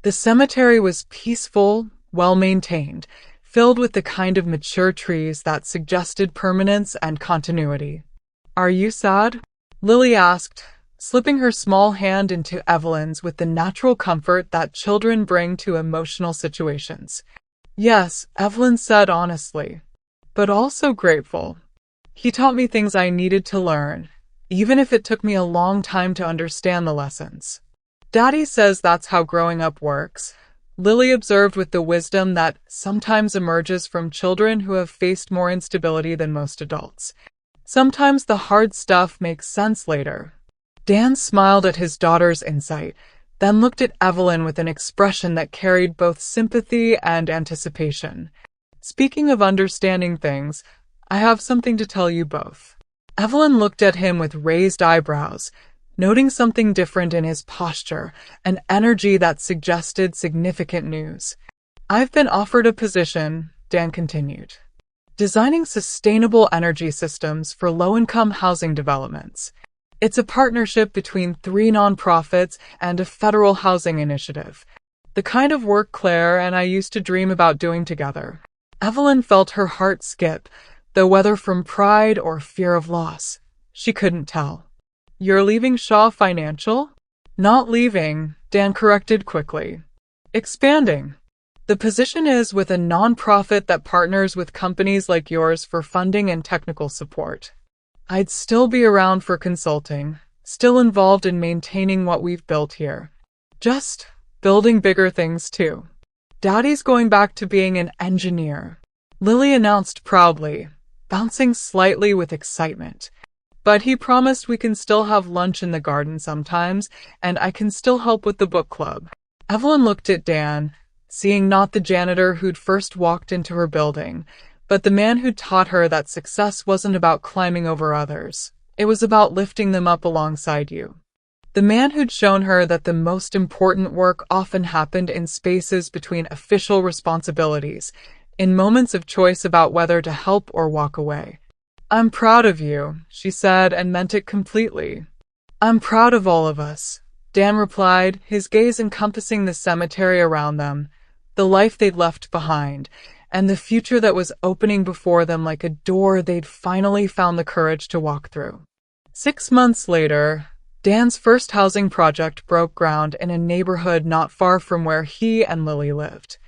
The cemetery was peaceful, well-maintained, filled with the kind of mature trees that suggested permanence and continuity. "Are you sad?" Lily asked, slipping her small hand into Evelyn's with the natural comfort that children bring to emotional situations. "Yes," Evelyn said honestly, "but also grateful. He taught me things I needed to learn, even if it took me a long time to understand the lessons." "Daddy says that's how growing up works," Lily observed with the wisdom that sometimes emerges from children who have faced more instability than most adults. "Sometimes the hard stuff makes sense later." Dan smiled at his daughter's insight, then looked at Evelyn with an expression that carried both sympathy and anticipation. "Speaking of understanding things, I have something to tell you both." Evelyn looked at him with raised eyebrows, noting something different in his posture, an energy that suggested significant news. "I've been offered a position," Dan continued, "designing sustainable energy systems for low-income housing developments. It's a partnership between 3 nonprofits and a federal housing initiative. The kind of work Claire and I used to dream about doing together." Evelyn felt her heart skip, though whether from pride or fear of loss, she couldn't tell. "You're leaving Shaw Financial?" "Not leaving," Dan corrected quickly. "Expanding. The position is with a nonprofit that partners with companies like yours for funding and technical support. I'd still be around for consulting, still involved in maintaining what we've built here. Just building bigger things too. Daddy's going back to being an engineer," Lily announced proudly, bouncing slightly with excitement. "But he promised we can still have lunch in the garden sometimes, and I can still help with the book club." Evelyn looked at Dan, seeing not the janitor who'd first walked into her building, but the man who'd taught her that success wasn't about climbing over others. It was about lifting them up alongside you. The man who'd shown her that the most important work often happened in spaces between official responsibilities, in moments of choice about whether to help or walk away. "I'm proud of you," she said, and meant it completely. "I'm proud of all of us," Dan replied, his gaze encompassing the cemetery around them, the life they'd left behind, and the future that was opening before them like a door they'd finally found the courage to walk through. 6 months later, Dan's first housing project broke ground in a neighborhood not far from where he and Lily lived.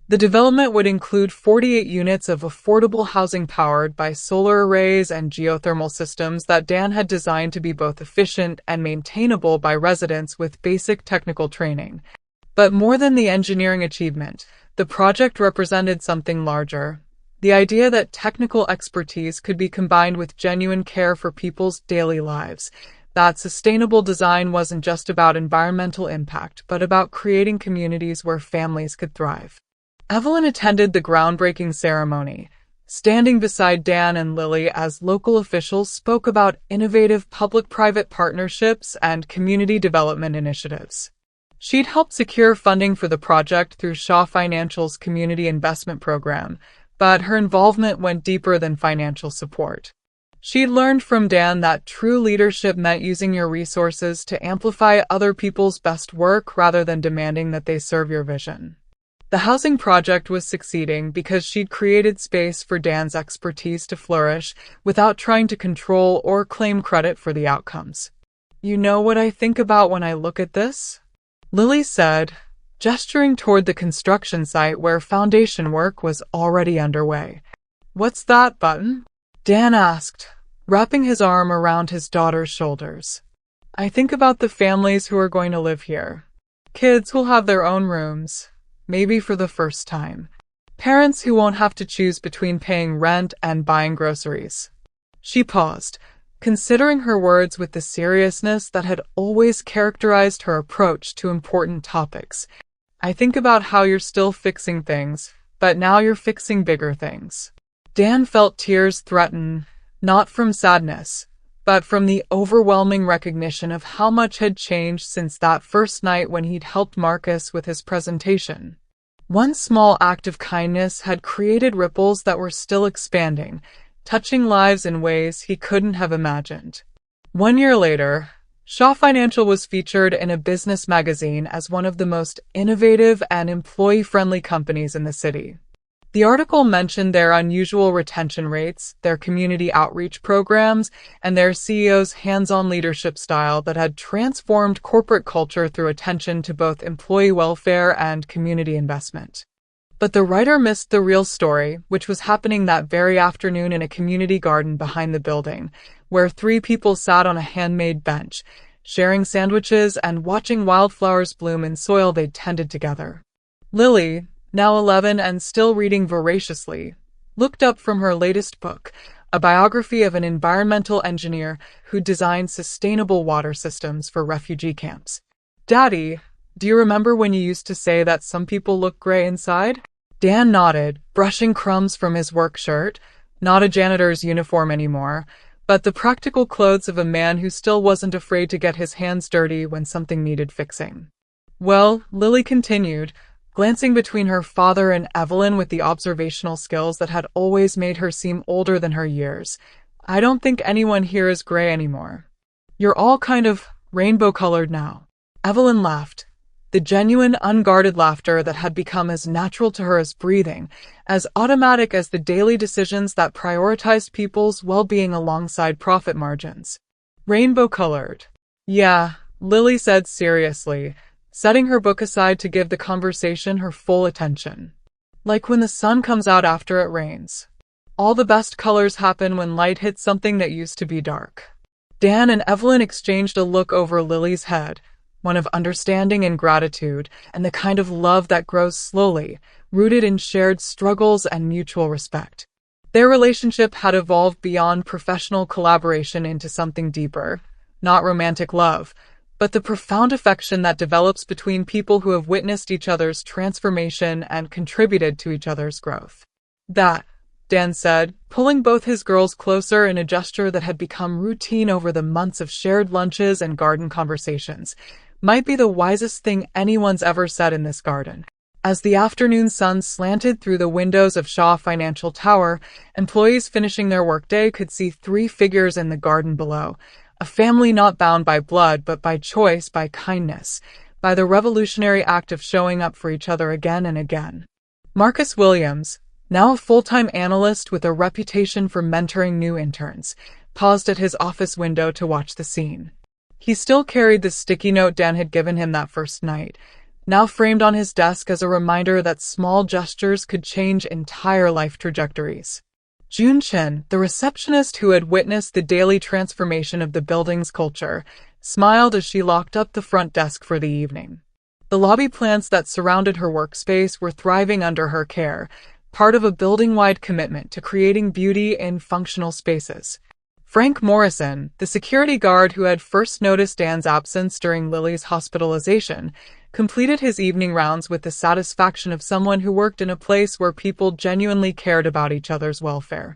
The development would include 48 units of affordable housing powered by solar arrays and geothermal systems that Dan had designed to be both efficient and maintainable by residents with basic technical training. But more than the engineering achievement, the project represented something larger. The idea that technical expertise could be combined with genuine care for people's daily lives. That sustainable design wasn't just about environmental impact, but about creating communities where families could thrive. Evelyn attended the groundbreaking ceremony, standing beside Dan and Lily as local officials spoke about innovative public-private partnerships and community development initiatives. She'd helped secure funding for the project through Shaw Financial's Community Investment Program, but her involvement went deeper than financial support. She'd learned from Dan that true leadership meant using your resources to amplify other people's best work rather than demanding that they serve your vision. The housing project was succeeding because she'd created space for Dan's expertise to flourish without trying to control or claim credit for the outcomes. "You know what I think about when I look at this?" Lily said, gesturing toward the construction site where foundation work was already underway. "What's that button?" Dan asked, wrapping his arm around his daughter's shoulders. "I think about the families who are going to live here. Kids who'll have their own rooms, maybe for the first time. Parents who won't have to choose between paying rent and buying groceries. She paused, considering her words with the seriousness that had always characterized her approach to important topics. I think about how you're still fixing things, but now you're fixing bigger things. Dan felt tears threaten, not from sadness, but from the overwhelming recognition of how much had changed since that first night when he'd helped Marcus with his presentation. One small act of kindness had created ripples that were still expanding, touching lives in ways he couldn't have imagined. 1 year later, Shaw Financial was featured in a business magazine as one of the most innovative and employee-friendly companies in the city. The article mentioned their unusual retention rates, their community outreach programs, and their CEO's hands-on leadership style that had transformed corporate culture through attention to both employee welfare and community investment. But the writer missed the real story, which was happening that very afternoon in a community garden behind the building, where 3 people sat on a handmade bench, sharing sandwiches and watching wildflowers bloom in soil they'd tended together. Lily, now 11 and still reading voraciously, looked up from her latest book, a biography of an environmental engineer who designed sustainable water systems for refugee camps. "Daddy, do you remember when you used to say that some people look gray inside?" Dan nodded, brushing crumbs from his work shirt, not a janitor's uniform anymore, but the practical clothes of a man who still wasn't afraid to get his hands dirty when something needed fixing. "Well," Lily continued, glancing between her father and Evelyn with the observational skills that had always made her seem older than her years, "I don't think anyone here is gray anymore. You're all kind of rainbow-colored now." Evelyn laughed, the genuine, unguarded laughter that had become as natural to her as breathing, as automatic as the daily decisions that prioritized people's well-being alongside profit margins. "Rainbow-colored." "Yeah," Lily said seriously, setting her book aside to give the conversation her full attention. "Like when the sun comes out after it rains. All the best colors happen when light hits something that used to be dark." Dan and Evelyn exchanged a look over Lily's head, one of understanding and gratitude, and the kind of love that grows slowly, rooted in shared struggles and mutual respect. Their relationship had evolved beyond professional collaboration into something deeper, not romantic love, but the profound affection that develops between people who have witnessed each other's transformation and contributed to each other's growth. "That," Dan said, pulling both his girls closer in a gesture that had become routine over the months of shared lunches and garden conversations, "might be the wisest thing anyone's ever said in this garden." As the afternoon sun slanted through the windows of Shaw Financial Tower, employees finishing their workday could see 3 figures in the garden below, a family not bound by blood but by choice, by kindness, by the revolutionary act of showing up for each other again and again. Marcus Williams, now a full-time analyst with a reputation for mentoring new interns, paused at his office window to watch the scene. He still carried the sticky note Dan had given him that first night, now framed on his desk as a reminder that small gestures could change entire life trajectories. June Chen, the receptionist who had witnessed the daily transformation of the building's culture, smiled as she locked up the front desk for the evening. The lobby plants that surrounded her workspace were thriving under her care, part of a building-wide commitment to creating beauty in functional spaces. Frank Morrison, the security guard who had first noticed Dan's absence during Lily's hospitalization, completed his evening rounds with the satisfaction of someone who worked in a place where people genuinely cared about each other's welfare.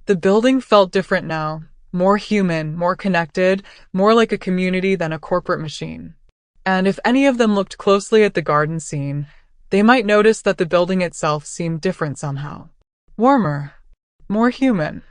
The building felt different now, more human, more connected, more like a community than a corporate machine. And if any of them looked closely at the garden scene, they might notice that the building itself seemed different somehow. Warmer, more human.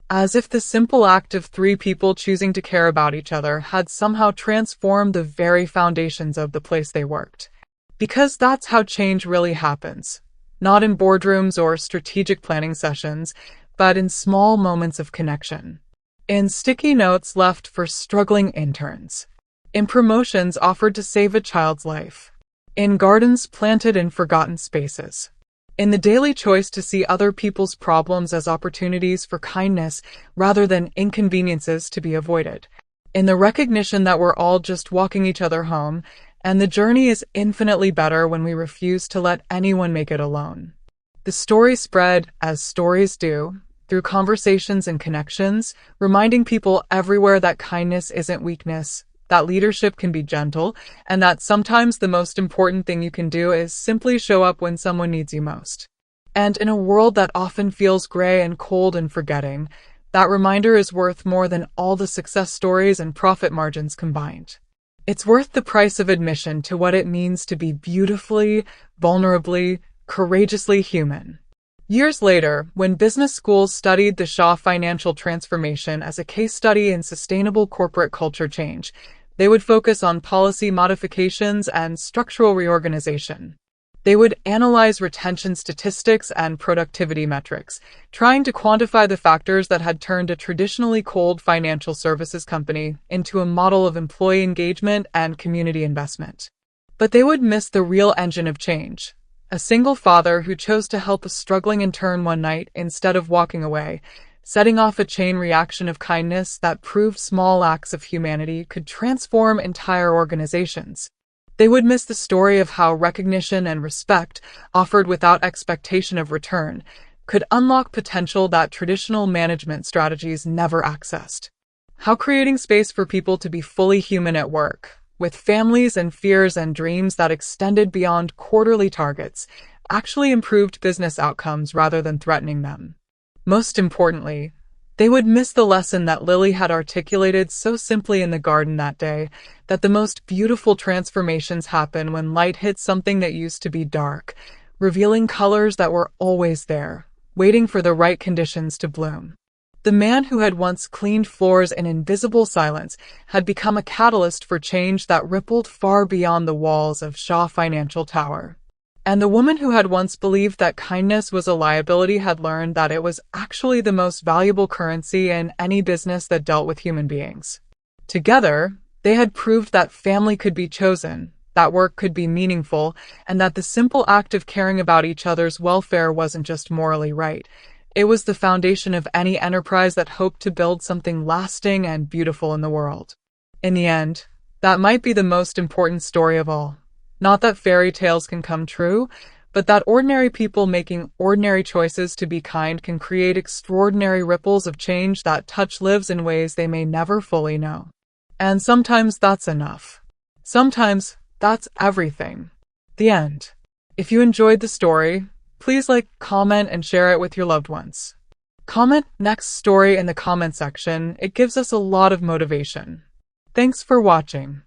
As if the simple act of 3 people choosing to care about each other had somehow transformed the very foundations of the place they worked. Because that's how change really happens. Not in boardrooms or strategic planning sessions, but in small moments of connection. In sticky notes left for struggling interns. In promotions offered to save a child's life. In gardens planted in forgotten spaces. In the daily choice to see other people's problems as opportunities for kindness rather than inconveniences to be avoided. In the recognition that we're all just walking each other home, And the journey is infinitely better when we refuse to let anyone make it alone. The story spread, as stories do, through conversations and connections, reminding people everywhere that kindness isn't weakness, that leadership can be gentle, and that sometimes the most important thing you can do is simply show up when someone needs you most. And in a world that often feels gray and cold and forgetting, that reminder is worth more than all the success stories and profit margins combined. It's worth the price of admission to what it means to be beautifully, vulnerably, courageously human. Years later, when business schools studied the Shaw financial transformation as a case study in sustainable corporate culture change, they would focus on policy modifications and structural reorganization. They would analyze retention statistics and productivity metrics, trying to quantify the factors that had turned a traditionally cold financial services company into a model of employee engagement and community investment. But they would miss the real engine of change. A single father who chose to help a struggling intern one night instead of walking away, setting off a chain reaction of kindness that proved small acts of humanity could transform entire organizations. They would miss the story of how recognition and respect, offered without expectation of return, could unlock potential that traditional management strategies never accessed. How creating space for people to be fully human at work, with families and fears and dreams that extended beyond quarterly targets, actually improved business outcomes rather than threatening them. Most importantly, they would miss the lesson that Lily had articulated so simply in the garden that day, that the most beautiful transformations happen when light hits something that used to be dark, revealing colors that were always there, waiting for the right conditions to bloom. The man who had once cleaned floors in invisible silence had become a catalyst for change that rippled far beyond the walls of Shaw Financial Tower. And the woman who had once believed that kindness was a liability had learned that it was actually the most valuable currency in any business that dealt with human beings. Together, they had proved that family could be chosen, that work could be meaningful, and that the simple act of caring about each other's welfare wasn't just morally right. It was the foundation of any enterprise that hoped to build something lasting and beautiful in the world. In the end, that might be the most important story of all. Not that fairy tales can come true, but that ordinary people making ordinary choices to be kind can create extraordinary ripples of change that touch lives in ways they may never fully know. And sometimes that's enough. Sometimes that's everything. The end. If you enjoyed the story, please like, comment, and share it with your loved ones. Comment next story in the comment section. It gives us a lot of motivation. Thanks for watching.